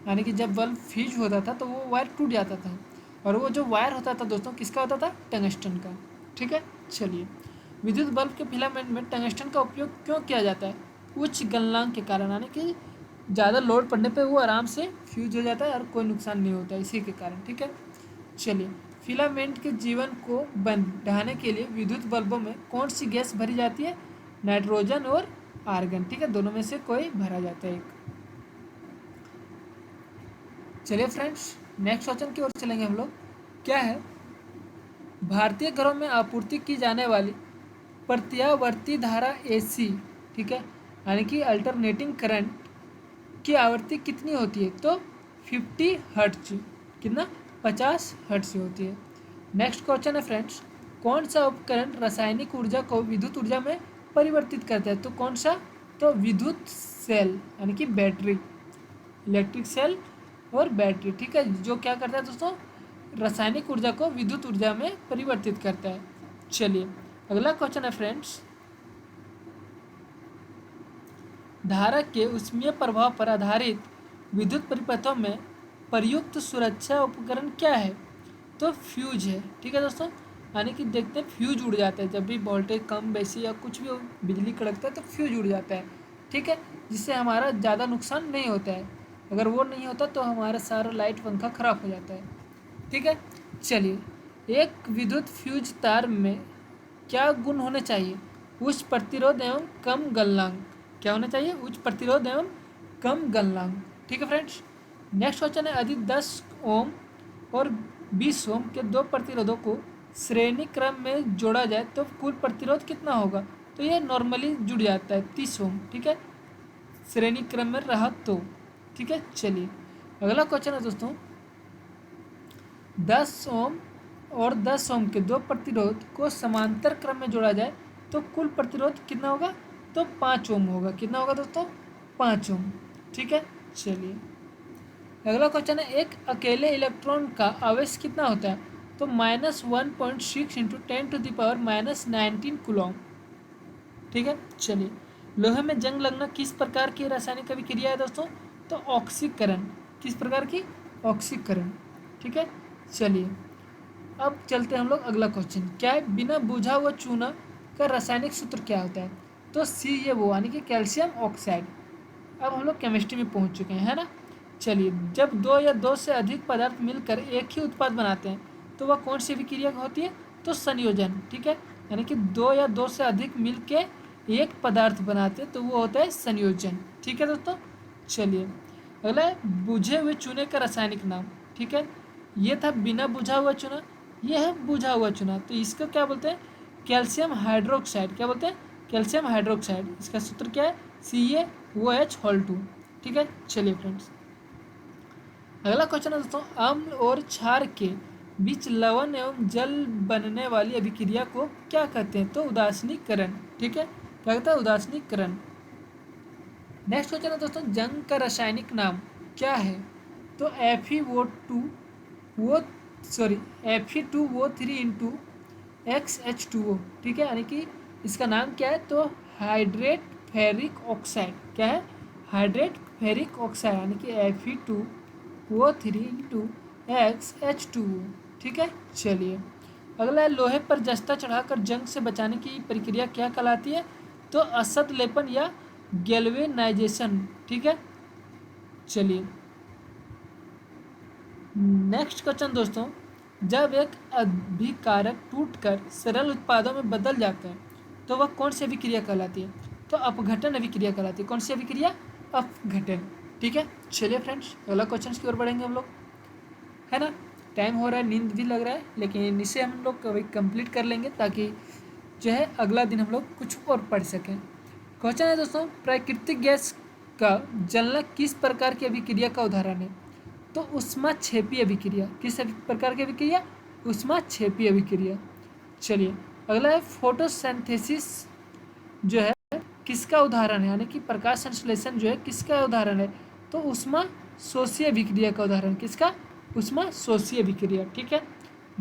यानी कि जब बल्ब फ्यूज होता था तो वो वायर टूट जाता था, और वो जो वायर होता था दोस्तों किसका होता था? टंगस्टन का। ठीक है, चलिए विद्युत बल्ब के फिलामेंट में टंगस्टन का उपयोग क्यों किया जाता है? उच्च गलनांक के कारण, यानी कि ज़्यादा लोड पड़ने पे वो आराम से फ्यूज हो जाता है और कोई नुकसान नहीं होता है इसी के कारण। ठीक है, चलिए फिलामेंट के जीवन को बढ़ाने के लिए विद्युत बल्बों में कौन सी गैस भरी जाती है? नाइट्रोजन और आर्गन। ठीक है, दोनों में से कोई भरा जाता है एक। चलिए फ्रेंड्स नेक्स्ट क्वेश्चन की ओर चलेंगे हम लोग। क्या है? भारतीय घरों में आपूर्ति की जाने वाली प्रत्यावर्ती धारा AC, ठीक है, यानी कि अल्टरनेटिंग करंट की आवृत्ति कितनी होती है? तो 50 हर्ट्ज। कितना? 50 हर्ट्ज से होती है। नेक्स्ट क्वेश्चन है फ्रेंड्स, कौन सा उपकरण रासायनिक ऊर्जा को विद्युत ऊर्जा में परिवर्तित करता है? तो कौन सा? तो विद्युत सेल, यानी कि बैटरी, इलेक्ट्रिक सेल और बैटरी। ठीक है, जो क्या करता है दोस्तों? रासायनिक ऊर्जा को विद्युत ऊर्जा में परिवर्तित करता है। चलिए अगला क्वेश्चन है फ्रेंड्स, धारा के ऊष्मीय प्रभाव पर आधारित विद्युत परिपथों में प्रयुक्त सुरक्षा उपकरण क्या है? तो फ्यूज है। ठीक है दोस्तों, यानी कि देखते हैं फ्यूज उड़ जाता है जब भी वोल्टेज कम बेसी या कुछ भी बिजली कड़कता है तो फ्यूज उड़ जाता है। ठीक है, जिससे हमारा ज़्यादा नुकसान नहीं होता है। अगर वो नहीं होता तो हमारा सारा लाइट पंखा खराब हो जाता है। ठीक है, चलिए एक विद्युत फ्यूज तार में क्या गुण होने चाहिए? उच्च प्रतिरोध एवं कम गलनांक। क्या होना चाहिए? उच्च प्रतिरोध एवं कम गलनांक। ठीक है फ्रेंड्स, नेक्स्ट क्वेश्चन है, यदि 10 ओम और 20 ओम के दो प्रतिरोधों को श्रेणी क्रम में जोड़ा जाए तो कुल प्रतिरोध कितना होगा? तो ये नॉर्मली जुड़ जाता है 30 ओम। ठीक है, श्रेणी क्रम में रहा तो। ठीक है, चलिए अगला क्वेश्चन है दोस्तों, 10 ओम और 10 ओम के दो प्रतिरोध को समांतर क्रम में जोड़ा जाए तो कुल प्रतिरोध कितना होगा? तो 5 ओम होगा। कितना होगा दोस्तों? 5 ओम। ठीक है, चलिए अगला क्वेश्चन है, एक अकेले इलेक्ट्रॉन का आवेश कितना होता है? तो -1.6 इंटू 10⁻⁻19 कूलॉम। ठीक है, चलिए लोहे में जंग लगना किस प्रकार की रासायनिक अभिक्रिया है दोस्तों? तो ऑक्सीकरण। किस प्रकार की? ऑक्सीकरण। ठीक है, चलिए अब चलते हैं हम लोग अगला क्वेश्चन। क्या है? बिना बुझा हुआ चूना का रासायनिक सूत्र क्या होता है? तो CaO, यानी कि कैल्शियम ऑक्साइड। अब हम लोग केमिस्ट्री में पहुंच चुके हैं, है ना। चलिए जब दो या दो से अधिक पदार्थ मिलकर एक ही उत्पाद बनाते हैं तो वह कौन सी अभिक्रिया होती है? तो संयोजन। ठीक है, यानी कि दो या दो से अधिक मिलके एक पदार्थ बनाते हैं तो वो होता है संयोजन। ठीक है दोस्तों, चलिए अगला है बुझे हुए चूने का रासायनिक नाम। ठीक है, ये था बिना बुझा हुआ चूना, ये है बुझा हुआ चूना। तो इसको क्या बोलते हैं? Calcium hydroxide. क्या बोलते हैं? Calcium hydroxide. इसका सूत्र क्या है? CaOH2। ठीक है, चलिए फ्रेंड्स अगला क्वेश्चन है दोस्तों, अम्ल और क्षार के बीच लवण एवं जल बनने वाली अभिक्रिया को क्या कहते हैं? तो उदासीनीकरण। ठीक है, क्या कहता है? उदासीनीकरण। नेक्स्ट क्वेश्चन है दोस्तों, जंग का रासायनिक नाम क्या है? तो Fe2O3 इंटू XH2O। ठीक है, यानी कि इसका नाम क्या है? तो हाइड्रेट फेरिक ऑक्साइड। क्या है? हाइड्रेट फेरिक ऑक्साइड, यानी कि Fe2O3 इंटू XH2O। ठीक है, चलिए अगला है, लोहे पर जस्ता चढ़ाकर जंग से बचाने की प्रक्रिया क्या कहलाती है? तो असद लेपन या गैल्वेनाइजेशन। ठीक है, चलिए नेक्स्ट क्वेश्चन दोस्तों, जब एक अभिकारक टूटकर सरल उत्पादों में बदल जाता है तो वह कौन सी अभिक्रिया कहलाती है? तो अपघटन अभिक्रिया कहलाती है। कौन सी अभिक्रिया? अपघटन। ठीक है, चलिए फ्रेंड्स अगला क्वेश्चन की ओर बढ़ेंगे हम लोग, है ना। टाइम हो रहा है, नींद भी लग रहा है, लेकिन इसे हम लोग कभी कंप्लीट कर लेंगे ताकि जो है अगला दिन हम लोग कुछ और पढ़ सकें। क्वेश्चन है दोस्तों, प्राकृतिक गैस का जलना किस प्रकार की अभिक्रिया का उदाहरण है? तो ऊष्माक्षेपी अभिक्रिया। किस प्रकार की अभिक्रिया? ऊष्माक्षेपी अभिक्रिया। चलिए अगला है फोटोसिंथेसिस जो है किसका उदाहरण है, यानी कि प्रकाश संश्लेषण जो है किसका उदाहरण है? तो ऊष्मा शोषीय अभिक्रिया का उदाहरण। किसका? ऊष्मा शोषीय अभिक्रिया। ठीक है,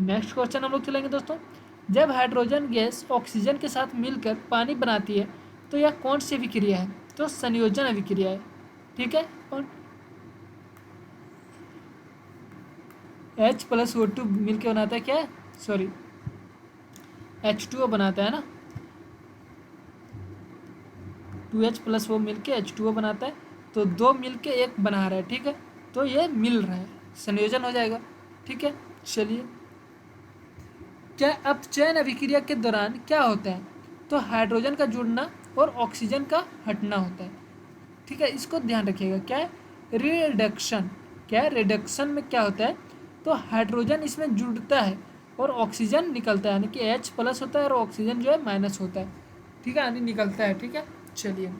नेक्स्ट क्वेश्चन हम लोग चलेंगे दोस्तों, जब हाइड्रोजन गैस ऑक्सीजन के साथ मिलकर पानी बनाती है तो यह कौन सी अभिक्रिया है? तो संयोजन अभिक्रिया है। ठीक है, और H+O2 मिलकर बनाता है क्या है, सॉरी H2O बनाता है ना, 2H+O मिलके H2O बनाता है, तो दो मिलके एक बना रहा है। ठीक है, तो ये मिल रहा है, संयोजन हो जाएगा। ठीक है, चलिए क्या अपचयन अभिक्रिया के दौरान क्या होता है? तो हाइड्रोजन का जुड़ना और ऑक्सीजन का हटना होता है। ठीक है, इसको ध्यान रखिएगा। क्या है? रिडक्शन। क्या है? रिडक्शन में क्या होता है? तो हाइड्रोजन इसमें जुड़ता है और ऑक्सीजन निकलता है, यानी कि H+ होता है और ऑक्सीजन जो है माइनस होता है। ठीक है, यानी निकलता है। ठीक है, चलिए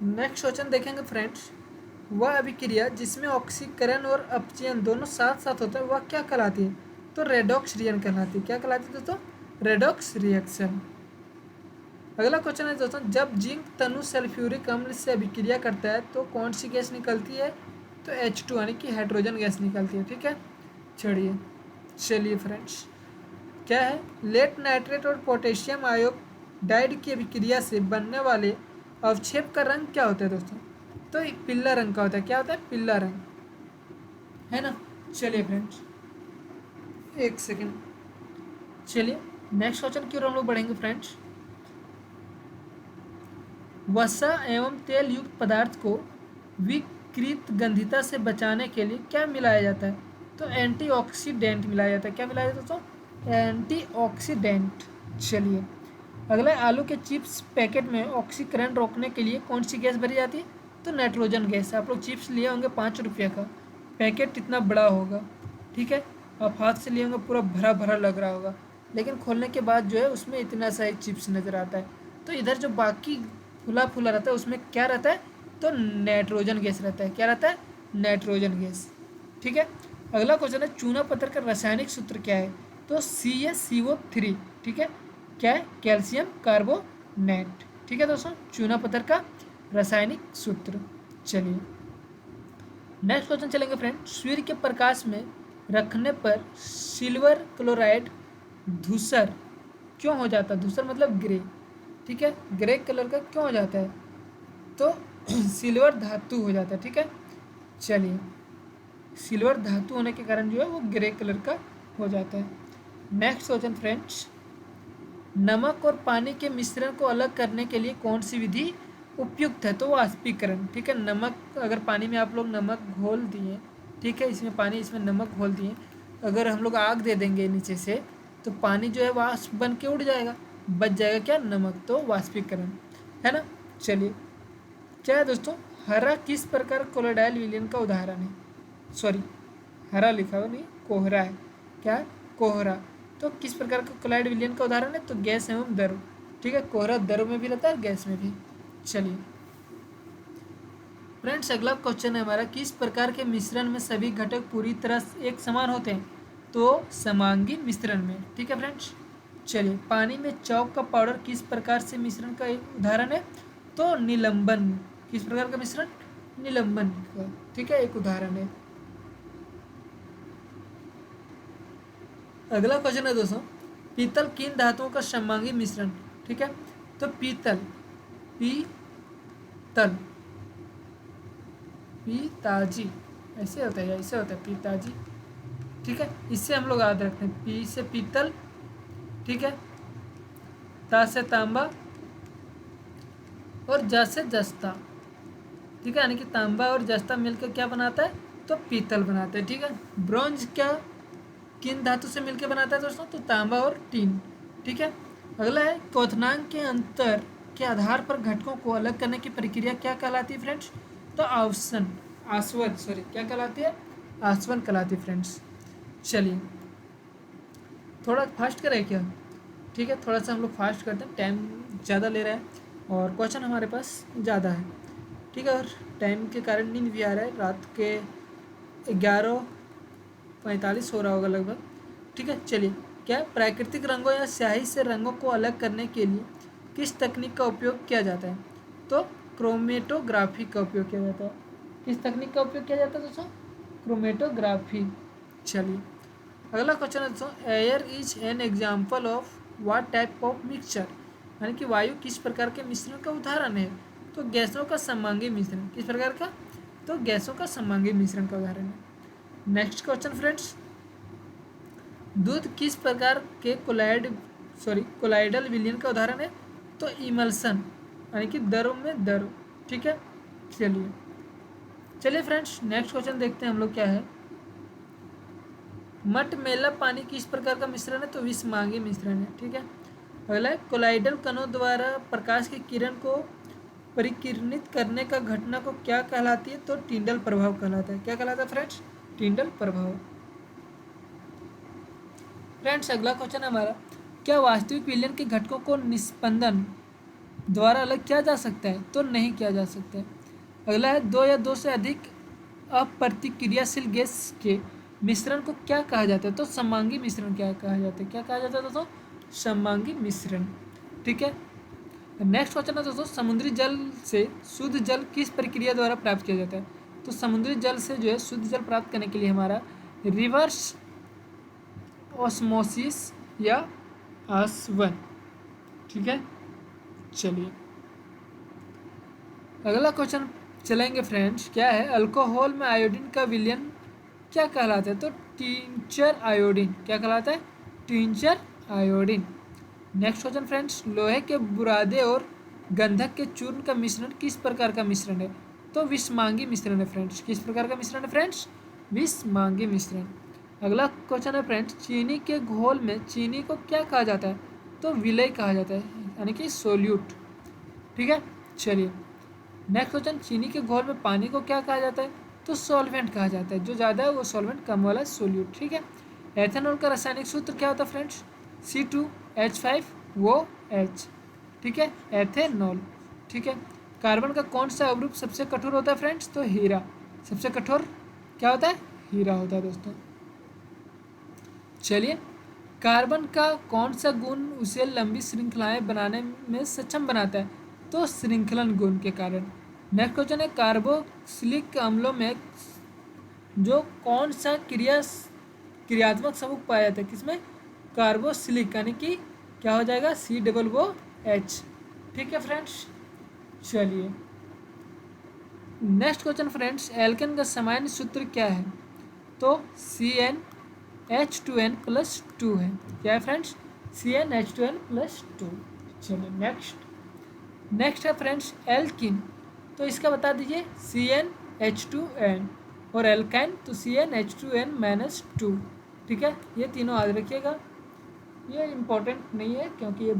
नेक्स्ट क्वेश्चन देखेंगे फ्रेंड्स, वह अभिक्रिया जिसमें ऑक्सीकरण और अपचयन दोनों साथ साथ होता है वह क्या कहलाती है? तो रेडॉक्स रिएक्शन कहलाती है। क्या कहलाती है दोस्तों? Redox reaction. अगला क्वेश्चन है दोस्तों, जब जिंक तनु सल्फ्यूरिक अम्ल से अभिक्रिया करता है तो कौन सी गैस निकलती है? तो H2 यानी कि हाइड्रोजन गैस निकलती है। ठीक है, चलिए फ्रेंड्स क्या है, लेड नाइट्रेट और पोटेशियम आयोडाइड की अभिक्रिया से बनने वाले अवक्षेप का रंग क्या होता है दोस्तों? तो पीला रंग का होता है। क्या होता है? पीला रंग, है ना। चलिए फ्रेंड्स एक सेकेंड, चलिए नेक्स्ट क्वेश्चन की ओर हम लोग बढ़ेंगे फ्रेंड्स, वसा एवं तेल युक्त पदार्थ को विकृत गंधिता से बचाने के लिए क्या मिलाया जाता है? तो एंटीऑक्सीडेंट मिलाया जाता है। क्या मिलाया जाता है दोस्तों? एंटीऑक्सीडेंट। चलिए अगला, आलू के चिप्स पैकेट में ऑक्सीकरण रोकने के लिए कौन सी गैस भरी जाती है? तो नाइट्रोजन गैस। आप लोग चिप्स लिए होंगे 5 रुपये का, पैकेट इतना बड़ा होगा, ठीक है, आप हाथ से लिए होंगे पूरा भरा भरा लग रहा होगा, लेकिन खोलने के बाद जो है उसमें इतना सा ही चिप्स नज़र आता है। तो इधर जो बाकी फुला फुला रहता है उसमें क्या रहता है? तो नाइट्रोजन गैस रहता है। क्या रहता है? Nitrogen gas. ठीक है, अगला क्वेश्चन है, चूना पत्थर का रासायनिक सूत्र क्या है? तो CaCO3। ठीक है, क्या है? Calcium carbonate. ठीक है दोस्तों, चूना पत्थर का रासायनिक सूत्र। चलिए नेक्स्ट क्वेश्चन चलेंगे फ्रेंड, सूर्य के प्रकाश में रखने पर सिल्वर क्लोराइड धूसर क्यों हो जाता है? धूसर मतलब ग्रे। ठीक है, ग्रे कलर का क्यों हो जाता है? तो सिल्वर धातु हो जाता है। ठीक है, चलिए सिल्वर धातु होने के कारण जो है वो ग्रे कलर का हो जाता है। नेक्स्ट क्वेश्चन फ्रेंड्स, नमक और पानी के मिश्रण को अलग करने के लिए कौन सी विधि उपयुक्त है? तो वाष्पीकरण। ठीक है, नमक अगर पानी में आप लोग नमक घोल दिए, ठीक है, इसमें पानी इसमें नमक घोल दिए, अगर हम लोग आग दे देंगे नीचे से तो पानी जो है वाष्प बन के उड़ जाएगा, बच जाएगा क्या? नमक। तो वाष्पीकरण, है ना। चलिए क्या है दोस्तों, हरा किस प्रकार कोलोडाइल विलयन का उदाहरण है? सॉरी हरा लिखा हुआ नहीं, कोहरा है। क्या है? कोहरा। तो किस प्रकार का कोलोडाइल विलयन का उदाहरण है? तो गैस एवं द्रव। ठीक है, कोहरा द्रव में भी रहता है और गैस में भी। चलिए फ्रेंड्स अगला क्वेश्चन है हमारा, किस प्रकार के मिश्रण में सभी घटक पूरी तरह एक समान होते हैं? तो समांगी मिश्रण में। ठीक है फ्रेंड्स, चलिए पानी में चौक का पाउडर किस प्रकार से मिश्रण का एक उदाहरण है? तो निलंबन। किस प्रकार का मिश्रण? निलंबन का। ठीक है, एक उदाहरण है। अगला क्वेश्चन है दोस्तों, पीतल किन धातुओं का समांगी मिश्रण? ठीक है, तो पीतल, पीतल, पीताजी ऐसे होता है, ऐसे होता है पिताजी। ठीक है, इससे हम लोग याद रखते हैं, पी से पीतल, ठीक है, ता से तांबा और जा से जस्ता। ठीक है, यानी कि तांबा और जस्ता मिलकर क्या बनाता है? तो पीतल बनाता है। ठीक है, ब्रॉन्ज क्या किन धातु से मिलकर बनाता है दोस्तों? तो तांबा और टीन। ठीक है, अगला है, क्वथनांक के अंतर के आधार पर घटकों को अलग करने की प्रक्रिया क्या कहलाती है फ्रेंड्स? तो आसवन सॉरी क्या कहलाती है, आसवन कहलाती है फ्रेंड्स। चलिए थोड़ा फास्ट करें क्या, ठीक है थोड़ा सा हम लोग फास्ट करते हैं, टाइम ज़्यादा ले रहा है और क्वेश्चन हमारे पास ज़्यादा है, ठीक है। और टाइम के कारण नींद भी आ रहा है, रात के 11:45 हो रहा होगा लगभग, ठीक है। चलिए क्या प्राकृतिक रंगों या स्याही से रंगों को अलग करने के लिए किस तकनीक का उपयोग किया जाता है, तो क्रोमेटोग्राफी का उपयोग किया जाता है। किस तकनीक का उपयोग किया जाता है दोस्तों, क्रोमेटोग्राफी। चलिए अगला क्वेश्चन है दोस्तों, air is an example of what type of mixture, यानी कि वायु किस प्रकार के मिश्रण का उदाहरण है, तो गैसों का सममांगी मिश्रण। किस प्रकार का, तो गैसों का सममांगी मिश्रण का उदाहरण है। नेक्स्ट क्वेश्चन फ्रेंड्स, दूध किस प्रकार के कोलाइडल विलयन का उदाहरण है, तो इमल्सन यानी कि दरों में दरो, ठीक है। चलिए फ्रेंड्स नेक्स्ट क्वेश्चन देखते हैं हम लोग क्या है। मटमैला पानी किस प्रकार का मिश्रण है, तो विषमांगी मिश्रण है, ठीक है। अगला है, कोलाइडल कणों द्वारा प्रकाश की किरण को परिकिरणित करने का घटना को क्या कहलाती है, तो टिंडल प्रभाव कहलाता है। क्या कहलाता है फ्रेंड्स, टिंडल प्रभाव। फ्रेंड्स अगला क्वेश्चन है हमारा, क्या वास्तविक विलयन के घटकों को निस्पंदन द्वारा अलग किया जा सकता है, तो नहीं किया जा सकता है। अगला है, दो या दो से अधिक अप्रतिक्रियाशील गैस के मिश्रण को क्या कहा जाता है, तो सममांगी मिश्रण क्या कहा जाता है। क्या कहा जाता है दोस्तों, सममांगी मिश्रण, ठीक है। नेक्स्ट क्वेश्चन है दोस्तों, समुद्री जल से शुद्ध जल किस प्रक्रिया द्वारा प्राप्त किया जाता है, तो समुद्री जल से जो है शुद्ध जल प्राप्त करने के लिए हमारा रिवर्स ऑस्मोसिस या आसवन, ठीक है। चलिए अगला क्वेश्चन चलेंगे फ्रेंड्स, क्या है, अल्कोहल में आयोडीन का विलयन क्या कहलाता है, तो टिंचर आयोडीन। क्या कहलाता है, tincture iodine. Next question friends, लोहे के बुरादे और गंधक के चूर्ण का मिश्रण किस प्रकार का मिश्रण है, तो विषमांगी मिश्रण है फ्रेंड्स। किस प्रकार का मिश्रण है फ्रेंड्स, विषमांगी मिश्रण। अगला क्वेश्चन है फ्रेंड्स, चीनी के घोल में चीनी को क्या कहा जाता है, तो विलय कहा जाता है यानी कि सोल्यूट, ठीक है। चलिए नेक्स्ट क्वेश्चन, चीनी के घोल में पानी को क्या कहा जाता है, तो सॉल्वेंट कहा जाता है, जो ज़्यादा है वो सॉल्वेंट, कम वाला सोल्यूट, ठीक है। एथेनॉल का रासायनिक सूत्र क्या होता है फ्रेंड्स, C2H5OH, ठीक है, एथेनॉल, ठीक है। कार्बन का कौन सा अवरूप सबसे कठोर होता है फ्रेंड्स, तो हीरा। सबसे कठोर क्या होता है, हीरा होता है दोस्तों। चलिए कार्बन का कौन सा गुण उसे लंबी श्रृंखलाएं बनाने में सक्षम बनाता है, तो श्रृंखलन गुण के कारण। नेक्स्ट क्वेश्चन है, कार्बोक्सिलिक अम्लों में जो कौन सा क्रियात्मक समूह पाया जाता है, किसमें, कार्बोक्सिलिक, यानी कि क्या हो जाएगा, COOH, ठीक है फ्रेंड्स। चलिए नेक्स्ट क्वेश्चन फ्रेंड्स, एल्केन का सामान्य सूत्र क्या है, तो CnH2n+2 है। क्या है फ्रेंड्स, CnH2n+2। चलिए नेक्स्ट है फ्रेंड्स, एल्किन, तो इसका बता दीजिए CnH2n, और एल्काइन तो CnH2n-2, ठीक है। ये तीनों याद रखिएगा, ये इम्पोर्टेंट नहीं है क्योंकि ये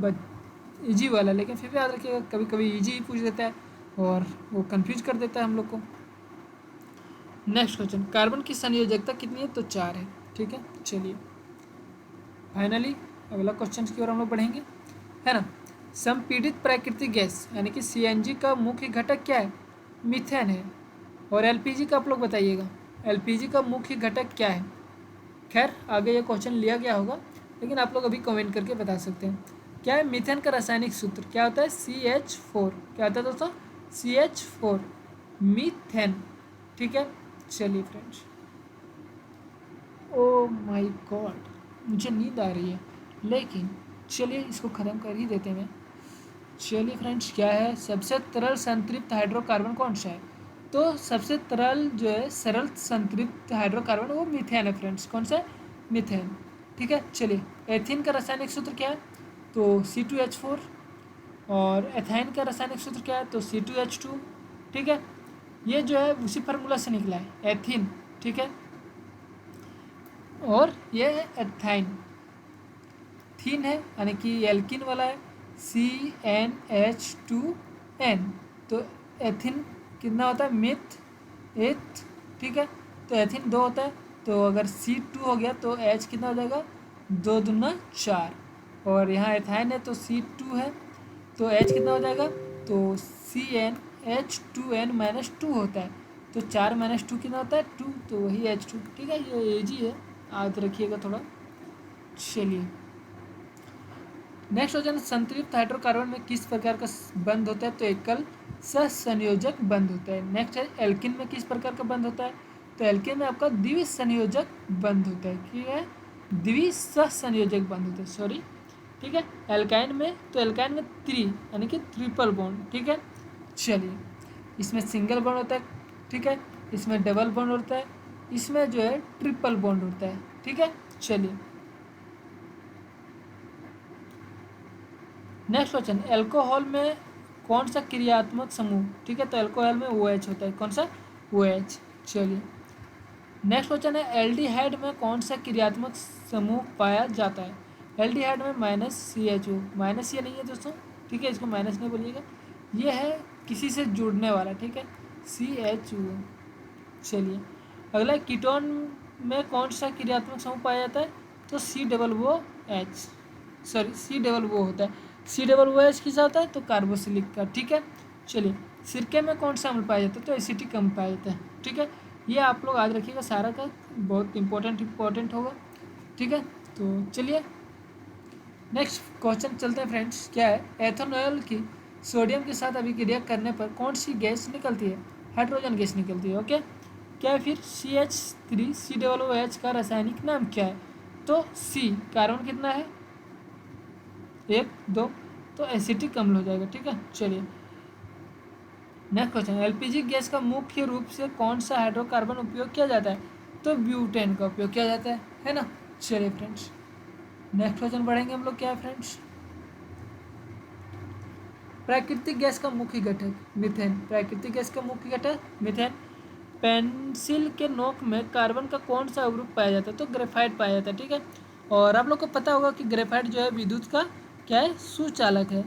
इजी वाला, लेकिन फिर भी याद रखिएगा, कभी कभी इजी पूछ देता है और वो कंफ्यूज कर देता है हम लोग को। नेक्स्ट क्वेश्चन, कार्बन की संयोजकता कितनी है, तो 4 है, ठीक है। चलिए फाइनली अगला क्वेश्चन की ओर हम लोग बढ़ेंगे, है ना। संपीड़ित प्राकृतिक गैस यानी कि CNG का मुख्य घटक क्या है, मीथेन है। और LPG का आप लोग बताइएगा, LPG का मुख्य घटक क्या है। खैर आगे ये क्वेश्चन लिया गया होगा, लेकिन आप लोग अभी कमेंट करके बता सकते हैं। क्या है, मीथेन का रासायनिक सूत्र क्या होता है, CH4। क्या होता है दोस्तों, CH4, मीथेन, ठीक है। चलिए फ्रेंड्स, ओ माय गॉड मुझे नींद आ रही है, लेकिन चलिए इसको ख़त्म कर ही देते हैं। चलिए फ्रेंड्स, क्या है, सबसे तरल संतृप्त हाइड्रोकार्बन कौन सा है, तो सबसे तरल जो है सरल संतृप्त हाइड्रोकार्बन वो मीथेन है फ्रेंड्स। कौन सा है, मीथेन, ठीक है। चलिए एथीन का रासायनिक सूत्र क्या है, तो C2H4, और एथाइन का रासायनिक सूत्र क्या है, तो C2H2, ठीक है। ये जो है उसी फार्मूला से निकला है, एथीन, ठीक है। और ये है एथाइन, थीन है यानी कि एल्किन वाला है, CnH2n, तो एथिन कितना होता है, मिथ एथ, ठीक है। तो एथिन 2 होता है, तो अगर C2 हो गया तो H कितना हो जाएगा, 2 दूना 4, और यहाँ एथाइन है तो C2 है तो H कितना हो जाएगा, तो CnH2n-2 होता है, तो 4 - 2 कितना होता है, 2, तो वही H2, ठीक है। ये इजी है, याद रखिएगा थोड़ा। चलिए नेक्स्ट क्वेश्चन, संतृप्त हाइड्रोकार्बन में किस प्रकार का बंध होता है, तो एकल सहसंयोजक बंध होता है। नेक्स्ट है एल्किन में किस प्रकार का बंध होता है, तो एल्किन में आपका द्विसंयोजक बंध होता है, क्या है, द्विसहसंयोजक बंध होता है, सॉरी, ठीक है। एल्काइन में, तो एल्काइन में यानी कि ट्रिपल बॉन्ड, ठीक है। चलिए इसमें सिंगल बॉन्ड होता है, ठीक है, इसमें डबल बॉन्ड होता है, इसमें जो है ट्रिपल बॉन्ड होता है, ठीक है। चलिए नेक्स्ट क्वेश्चन, एल्कोहल में कौन सा क्रियात्मक समूह, ठीक है, तो एल्कोहल में OH होता है, कौन सा, OH। चलिए नेक्स्ट क्वेश्चन है, एल्डिहाइड में कौन सा क्रियात्मक समूह पाया जाता है। एल्डिहाइड में -CHO, माइनस ये नहीं है दोस्तों, ठीक है, इसको माइनस नहीं बोलिएगा, ये है किसी से जुड़ने वाला, ठीक है, CHO। चलिए अगला, कीटोन में कौन सा क्रियात्मक समूह पाया जाता है, तो COOH, सॉरी COO होता है, COOH किसा होता है, तो कार्बोक्सिलिक का, ठीक है। चलिए सिरके में कौन सा अम्ल पाया जाता है, तो एसिटिक अम्ल पाया जाता है, ठीक है। ये आप लोग याद रखिएगा, सारा का बहुत इंपॉर्टेंट होगा, ठीक है। तो चलिए नेक्स्ट क्वेश्चन चलते हैं फ्रेंड्स, क्या है, एथेनॉल की सोडियम के साथ अभिक्रिया करने पर कौन सी गैस निकलती है, हाइड्रोजन गैस निकलती है, ओके। क्या है फिर, CH3COOH का रासायनिक नाम क्या है, तो C, कार्बन कितना है, 1 2, तो एसिटिक अम्ल हो जाएगा, ठीक है। चलिए नेक्स्ट क्वेश्चन, LPG गैस का मुख्य रूप से कौन सा हाइड्रोकार्बन उपयोग किया जाता है, तो ब्यूटेन का उपयोग किया जाता है ना। चलिए फ्रेंड्स नेक्स्ट क्वेश्चन बढ़ेंगे हम लोग, क्या है फ्रेंड्स, प्राकृतिक गैस का मुख्य घटक मीथेन, प्राकृतिक गैस का मुख्य घटक मीथेन। पेंसिल के नोक में कार्बन का कौन सा अवरूप पाया जाता है, तो ग्रेफाइट पाया जाता है, ठीक है। और आप लोग को पता होगा कि ग्रेफाइट जो है विद्युत का क्या है, सुचालक है,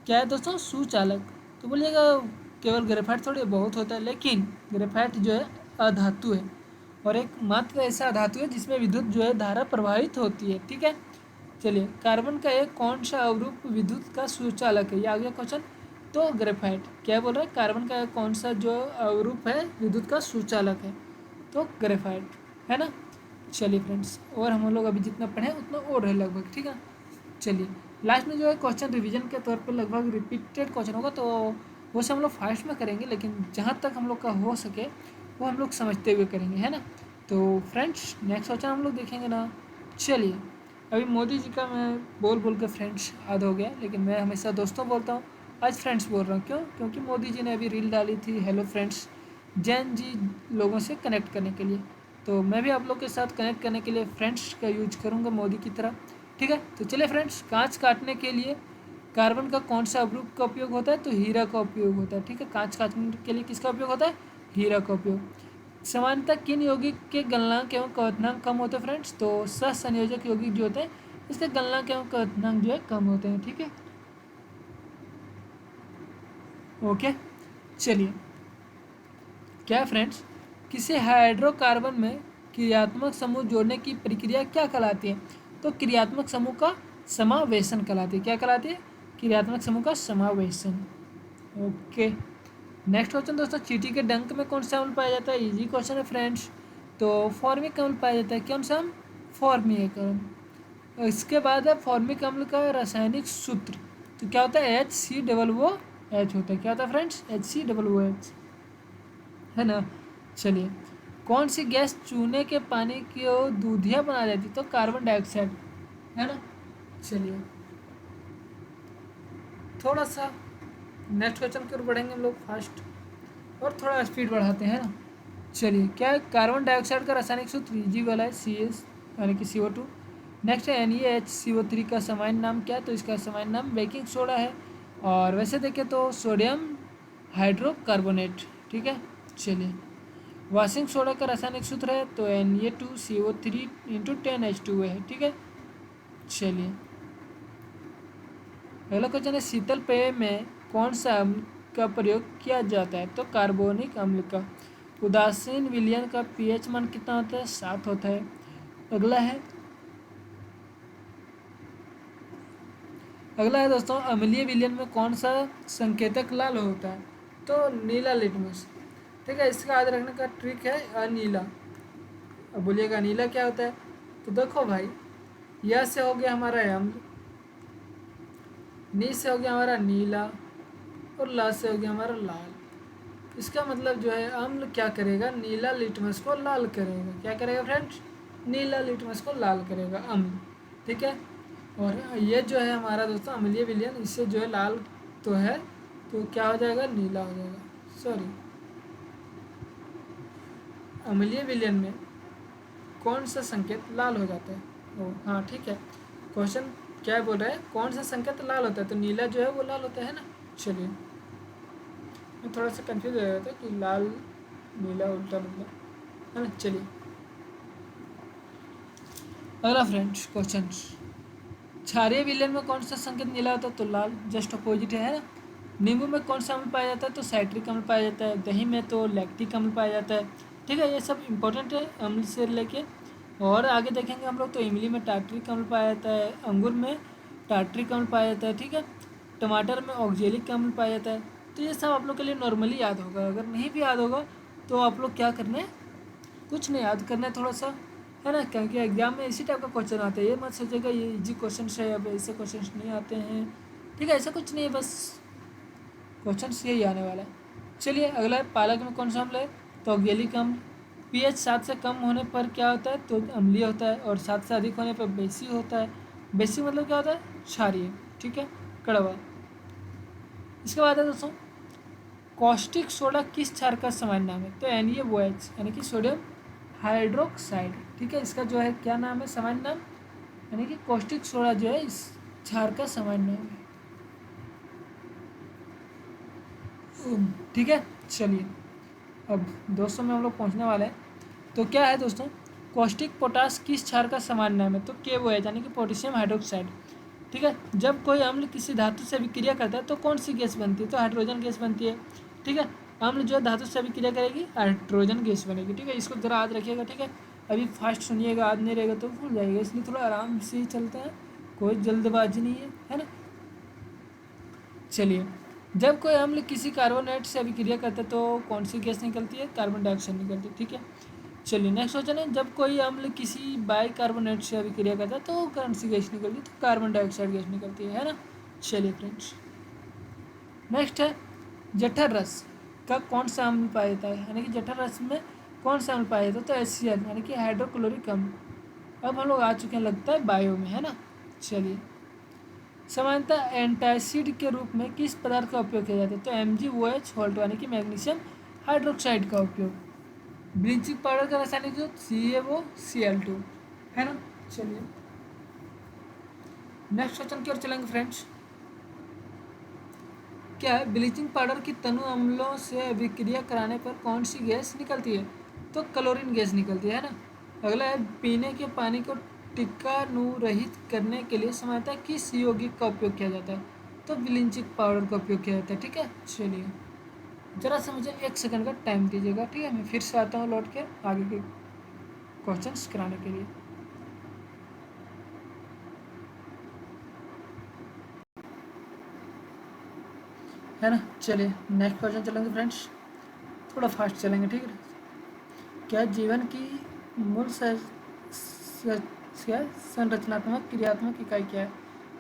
क्या है दोस्तों, सुचालक। तो बोलिएगा केवल ग्रेफाइट थोड़ी बहुत होता है, लेकिन ग्रेफाइट जो है अधातु है, और एक मात्र ऐसा धातु है जिसमें विद्युत जो है धारा प्रवाहित होती है, ठीक है। चलिए कार्बन का एक कौन सा अवरूप विद्युत का सुचालक है, ये आ गया क्वेश्चन, तो ग्रेफाइट। क्या बोल रहा है, कार्बन का एक कौन सा जो अवरूप है विद्युत का सुचालक है, तो ग्रेफाइट, है ना। चलिए फ्रेंड्स, और हम लोग अभी जितना पढ़े उतना और है लगभग, ठीक है। चलिए लास्ट में जो है क्वेश्चन रिवीजन के तौर पर लगभग रिपीटेड क्वेश्चन होगा, तो वो से हम लोग फास्ट में करेंगे, लेकिन जहाँ तक हम लोग का हो सके वो हम लोग समझते हुए करेंगे, है ना। तो फ्रेंड्स नेक्स्ट क्वेश्चन हम लोग देखेंगे ना। चलिए अभी मोदी जी का मैं बोल के फ्रेंड्स याद हो गया, लेकिन मैं हमेशा दोस्तों बोलता हूँ, आज फ्रेंड्स बोल रहा हूँ, क्यों, क्योंकि मोदी जी ने अभी रील डाली थी हेलो फ्रेंड्स, जैन जी लोगों से कनेक्ट करने के लिए, तो मैं भी आप लोग के साथ कनेक्ट करने के लिए फ्रेंड्स का यूज करूँगा मोदी की तरह, ठीक है। तो चलिए फ्रेंड्स, कांच काटने के लिए कार्बन का कौन सा अवरूप का उपयोग होता है, तो हीरा का उपयोग होता है, ठीक है। कांच काटने के लिए किसका उपयोग होता है, हीरा का उपयोग। सामान्यतः किन यौगिक के गलनांक एवं क्वथनांक कम होते हैं फ्रेंड्स, तो सहसंयोजक यौगिक जो होते हैं इसके गलनांक एवं क्वथनांक जो है कम होते हैं, ठीक है। ओके चलिए, क्या फ्रेंड्स, किसी हाइड्रोकार्बन में क्रियात्मक समूह जोड़ने की प्रक्रिया क्या कहलाती है, तो क्रियात्मक समूह का समावेशन कहलाती है, क्या कहलाती है, क्रियात्मक समूह का समावेशन। ओके नेक्स्ट क्वेश्चन दोस्तों, चींटी के डंक में कौन सा अम्ल पाया जाता है, इजी क्वेश्चन है फ्रेंड्स, तो फॉर्मिक अम्ल पाया जाता है, कौन सा अम्ल, फॉर्मिक अम्ल। इसके बाद है फॉर्मिक अम्ल का रासायनिक सूत्र, तो क्या होता है, HCOOH होता है, क्या होता है फ्रेंड्स, HCOOH, है ना। चलिए कौन सी गैस चूने के पानी को दूधिया बना देती, तो कार्बन डाइऑक्साइड, है ना। चलिए थोड़ा सा नेक्स्ट क्वेश्चन की ओर बढ़ेंगे हम लोग फास्ट, और थोड़ा स्पीड बढ़ाते हैं ना। चलिए क्या है, कार्बन डाइऑक्साइड का रासायनिक सूत्र इजी वाला है, CS यानी कि CO2। नेक्स्ट है NaHCO3 का सामान्य नाम क्या है, तो इसका सामान्य नाम बेकिंग सोडा है, और वैसे देखें तो सोडियम हाइड्रोकार्बोनेट, ठीक है। चलिए वाशिंग सोडा का रासायनिक सूत्र है, तो Na2CO3 × 10H2O है, ठीक है। चलिए अगला क्वेश्चन है, शीतल पेय में कौन सा का प्रयोग किया जाता है? तो कार्बोनिक अम्ल का। उदासीन विलयन का पीएच मान कितना होता है? 7 होता है। अगला है दोस्तों, अम्लीय विलयन में कौन सा संकेतक लाल होता है? तो नीला लिटमस। ठीक है, इसका याद रखने का ट्रिक है अनीला। अब बोलिएगा नीला क्या होता है? तो देखो भाई, यह से हो गया हमारा अम्ल, नी से हो गया हमारा नीला, और ला से हो गया हमारा लाल। इसका मतलब जो है अम्ल क्या करेगा? नीला लिटमस को लाल करेगा। क्या करेगा फ्रेंड्स? नीला लिटमस को लाल करेगा अम्ल। ठीक है, और ये जो है हमारा दोस्तों अम्लीय विलयन, इससे जो है लाल तो है, तो क्या हो जाएगा? नीला हो जाएगा। सॉरी, अम्लीय विलयन में कौन सा संकेत लाल हो जाता है? ओ हाँ ठीक है, क्वेश्चन क्या बोल रहा है? कौन सा संकेत लाल होता है? तो नीला जो है वो लाल होता है ना। चलिए, मैं थोड़ा सा कंफ्यूज हो रहा था कि लाल नीला उल्टा मतलब, है ना। चलिए अगला फ्रेंड्स क्वेश्चन, क्षारीय विलयन में कौन सा संकेत नीला होता है? तो लाल, जस्ट अपोजिट है ना। नींबू में कौन सा अम्ल पाया जाता है? तो साइट्रिक अम्ल पाया जाता है। दही में तो लैक्टिक अम्ल पाया जाता है। ठीक है, ये सब इंपॉर्टेंट है अम्ल से लेके। और आगे देखेंगे हम लोग तो इमली में टार्ट्रिक अम्ल पाया जाता है, अंगूर में टार्ट्रिक अम्ल पाया जाता है। ठीक है, टमाटर में ऑक्जेलिक अम्ल पाया जाता है। तो ये सब आप लोग के लिए नॉर्मली याद होगा। अगर नहीं भी याद होगा तो आप लोग क्या करना है, कुछ नहीं याद करना है थोड़ा सा, है ना, क्योंकि एग्जाम में इसी टाइप का क्वेश्चन आता है। ये मत सोचेगा ये इजी क्वेश्चन है, अब ऐसे क्वेश्चन नहीं आते हैं। ठीक है, ऐसा कुछ नहीं है, बस क्वेश्चन यही आने वाला है। चलिए अगला है, पालक में कौन सा अम्ल है? तो ऑक्जेलिक अम्ल। पीएच 7 से कम होने पर क्या होता है? तो अम्लीय होता है, और 7 से अधिक होने पर बेसी होता है। बेसी मतलब क्या होता है? क्षारीय। ठीक है, कड़वा। इसके बाद है दोस्तों, कॉस्टिक सोडा किस क्षार का सामान्य नाम है? तो NaOH यानी कि सोडियम हाइड्रोक्साइड। ठीक है, इसका जो है क्या नाम है सामान्य नाम? यानी कि कॉस्टिक सोडा जो है इस क्षार का सामान्य नाम है। ठीक है, चलिए अब 200 में हम लोग पहुँचने वाले हैं। तो क्या है दोस्तों, कॉस्टिक पोटास किस क्षार का सामान्य नाम है? तो KOH यानी कि पोटेशियम हाइड्रोक्साइड। ठीक है, जब कोई अम्ल किसी धातु से अभिक्रिया करता है तो कौन सी गैस बनती है? तो हाइड्रोजन गैस बनती है। ठीक है, अम्ल जो है धातु से अभिक्रिया करेगी, हाइड्रोजन गैस बनेगी। ठीक है, इसको जरा याद रखिएगा। ठीक है, अभी फास्ट सुनिएगा, याद नहीं रहेगा तो भूल जाइएगा, इसलिए थोड़ा आराम से ही चलते हैं, कोई जल्दबाजी नहीं है ना। चलिए, जब कोई अम्ल किसी कार्बोनेट से अभिक्रिया करता है तो कौन सी गैस निकलती है? कार्बन डाइऑक्साइड निकलती है। ठीक है, चलिए नेक्स्ट क्वेश्चन है, जब कोई अम्ल किसी बाइकार्बोनेट से अभिक्रिया करता है तो कौन सी गैस निकलती है? तो कार्बन डाइऑक्साइड गैस निकलती है ना। चलिए फ्रेंड्स, नेक्स्ट है, जठर रस का कौन सा अम्ल पाया जाता है? यानी कि जठर रस में कौन सा अम्ल पाया जाता है? तो HCl यानी कि हाइड्रोक्लोरिक अम्ल। अब हम लोग आ चुके हैं लगता है बायो में, है ना। चलिए, सामान्यतः एंटासिड के रूप में किस पदार्थ का उपयोग किया जाता है? तो MgOH होल्ट यानी कि मैग्नीशियम हाइड्रोक्साइड का उपयोग। ब्लीचिंग पाउडर का रासायनिक रूप CaOCl2, है ना। चलिए नेक्स्ट क्वेश्चन की ओर चलेंगे फ्रेंड्स। क्या है, ब्लीचिंग पाउडर की तनु अम्लों से अभिक्रिया कराने पर कौन सी गैस निकलती है? तो क्लोरीन गैस निकलती है ना। अगला है, पीने के पानी को टीकाणुरहित करने के लिए सामान्यतः किस यौगिक का उपयोग किया जाता है? तो ब्लीचिंग पाउडर का उपयोग किया जाता है। ठीक है, चलिए जरा सा मुझे 1 सेकंड का टाइम दीजिएगा। ठीक है, मैं फिर से आता हूँ लौट के आगे के क्वेश्चंस कराने के लिए। है ना। चलिए नेक्स्ट क्वेश्चन चलेंगे फ्रेंड्स, थोड़ा फास्ट चलेंगे। ठीक है, क्या जीवन की मूल संरचनात्मक क्रियात्मक इकाई क्या है?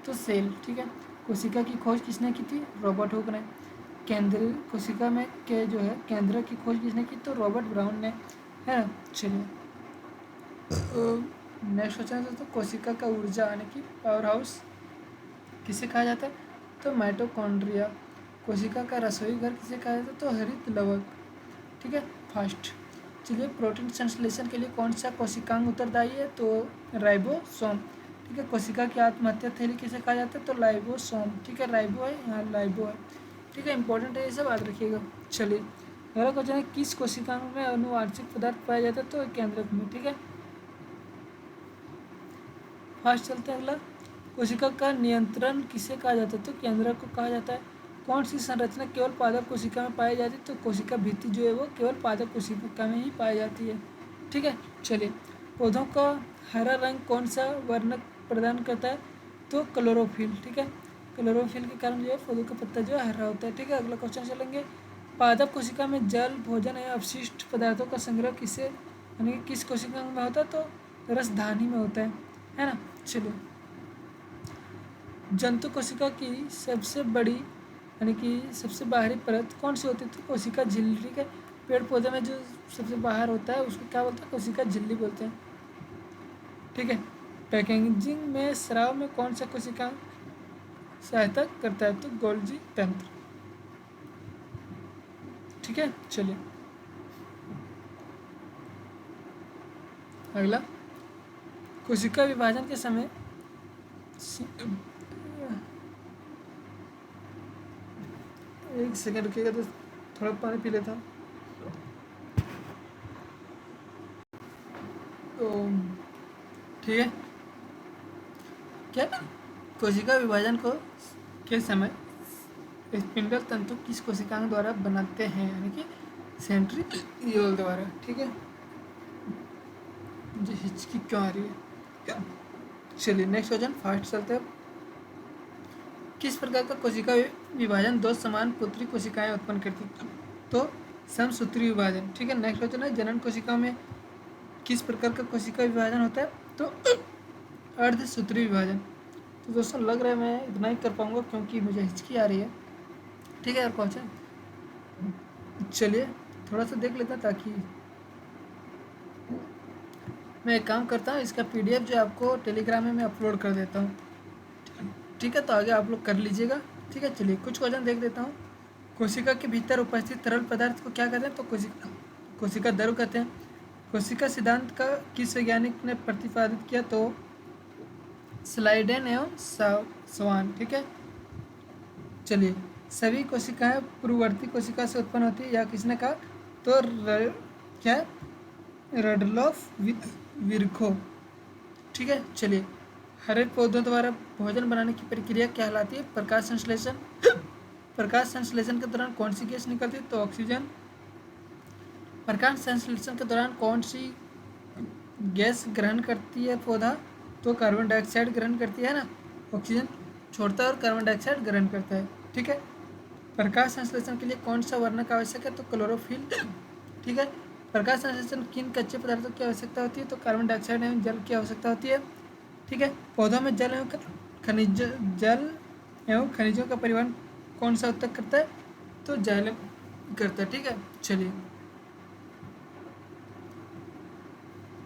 तो सेल। ठीक है, कोशिका की खोज किसने की थी? रॉबर्ट हुक ने। केंद्र कोशिका में के जो है केंद्र की खोज किसने की? तो रॉबर्ट ब्राउन ने, है ना। चलिए नेक्स्ट क्वेश्चन है, तो कोशिका का ऊर्जा यानी कि पावर हाउस किसे कहा जाता है? तो माइटोकॉन्ड्रिया। कोशिका का रसोई घर किसे कहा जाता है? तो हरित लवक। ठीक है, फास्ट। चलिए, प्रोटीन संश्लेषण के लिए कौन सा कोशिकांग उत्तरदायी है? तो राइबोसोम। ठीक है, कोशिका की आत्महत्या थैली किसे कहा जाता है? तो लाइबोसोम। ठीक है, राइबो है यहाँ लाइबो है। ठीक है, इंपॉर्टेंट है, ये सब याद रखिएगा। चलिए अगला क्वेश्चन है, किस कोशिकांग में अनुवांशिक पदार्थ पाया जाता है? तो केंद्रक में। ठीक है, फास्ट चलते हैं। अगला, कोशिका का नियंत्रण किसे कहा जाता है? तो केंद्रक को कहा जाता है। कौन सी संरचना केवल पादप कोशिका में पाई जाती है? तो कोशिका भित्ति जो है वो केवल पादप कोशिका में ही पाई जाती है। ठीक है, चलिए पौधों का हरा रंग कौन सा वर्णक प्रदान करता है? तो क्लोरोफिल। ठीक है, क्लोरोफिल के कारण जो है पौधों का पत्ता जो है हरा होता है। ठीक है, अगला क्वेश्चन चलेंगे। पादप कोशिका में जल, भोजन या अवशिष्ट पदार्थों का संग्रह किसे यानी कि किस कोशिका में होता है? तो रसधानी में होता है ना। चलिए, जंतु कोशिका की सबसे बड़ी यानी कि सबसे बाहरी परत कौन सी होती है? तो कोशिका झिल्ली। ठीक है, पेड़ पौधे में जो सबसे बाहर होता है उसको क्या बोलते हैं? कोशिका झिल्ली बोलते हैं। ठीक है, पैकेजिंग में स्राव में कौन सा कोशिका सहायता करता है? तो गोल्जी तंत्र। ठीक है, चलिए अगला, कोशिका विभाजन के समय एक सेकंड रुकिएगा तो थोड़ा पानी पी लेता हूँ। तो ठीक है, क्या कोशिका विभाजन को के समय स्पिंडल तंतु किस कोशिकाओं द्वारा बनाते हैं? यानी कि सेंट्रीयोल द्वारा। ठीक है, मुझे हिचकी क्यों आ रही है? चलिए नेक्स्ट क्वेश्चन फास्ट चलते हैं। किस प्रकार का कोशिका विभाजन दो समान पुत्री कोशिकाएं उत्पन्न करती है? तो समसूत्री विभाजन। ठीक है, नेक्स्ट क्वेश्चन है जनन कोशिका में किस प्रकार का कोशिका विभाजन होता है? तो अर्धसूत्री विभाजन। तो दोस्तों लग रहा है मैं इतना ही कर पाऊंगा क्योंकि मुझे हिचकी आ रही है। ठीक है यार, क्वेश्चन चलिए थोड़ा सा देख लेता ताकि मैं एक काम करता हूँ, इसका PDF जो आपको टेलीग्राम में मैं अपलोड कर देता हूँ। ठीक है, तो आगे आप लोग कर लीजिएगा। ठीक है, चलिए कुछ क्वेश्चन देख देता हूँ। कोशिका के भीतर उपस्थित तरल पदार्थ को क्या कहते हैं? तो कोशिका द्रव कहते हैं। कोशिका सिद्धांत का किस वैज्ञानिक ने प्रतिपादित किया? तो स्लाइडेन एवं स्वान। ठीक है, चलिए सभी कोशिकाएं पूर्ववर्ती कोशिका से उत्पन्न होती है या किसने कहा? तो क्या रडलॉफ विरखो। ठीक है, चलिए हरे पौधों द्वारा भोजन बनाने की प्रक्रिया क्या कहलाती है? प्रकाश संश्लेषण। प्रकाश संश्लेषण के दौरान कौन सी गैस निकलती है? तो ऑक्सीजन। प्रकाश संश्लेषण के दौरान कौन सी गैस ग्रहण करती है पौधा? तो कार्बन डाइऑक्साइड ग्रहण करती है ना, ऑक्सीजन छोड़ता है और कार्बन डाइऑक्साइड ग्रहण करता है। ठीक है, प्रकाश संश्लेषण के लिए कौन सा वर्णक आवश्यक है? तो क्लोरोफिल। ठीक है, प्रकाश संश्लेषण किन कच्चे पदार्थों की आवश्यकता होती है? तो कार्बन डाइऑक्साइड एवं जल की आवश्यकता होती है। ठीक है, पौधों में जल एवं खनिजों का परिवहन कौन सा उत्तक करता है? तो जाइलम करता है। ठीक है, चलिए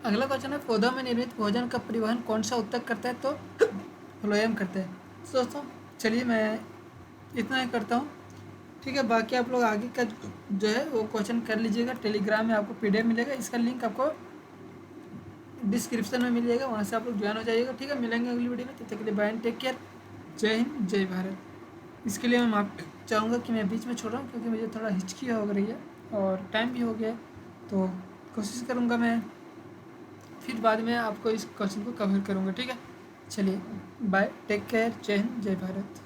अगला क्वेश्चन है पौधों में निर्मित भोजन का परिवहन कौन सा उत्तक करता है? तो फ्लोएम करता है। तो दोस्तों चलिए मैं इतना ही करता हूँ। ठीक है, बाकी आप लोग आगे का जो है वो क्वेश्चन कर लीजिएगा। टेलीग्राम में आपको PDF मिलेगा, इसका लिंक आपको डिस्क्रिप्शन में मिल जाएगा, वहाँ से आप लोग ज्वाइन हो जाइएगा। ठीक है, मिलेंगे अगली वीडियो में, तब तक के लिए बाय एंड टेक केयर। जय हिंद, जय भारत। इसके लिए मैं माफ चाहूँगा कि मैं बीच में छोड़ रहा हूँ क्योंकि मुझे थोड़ा हिचकी हो रही है और टाइम भी हो गया है, तो कोशिश करूँगा मैं फिर बाद में आपको इस क्वेश्चन को कवर करूँगा। ठीक है, चलिए बाय, टेक केयर, जय हिंद, जय भारत।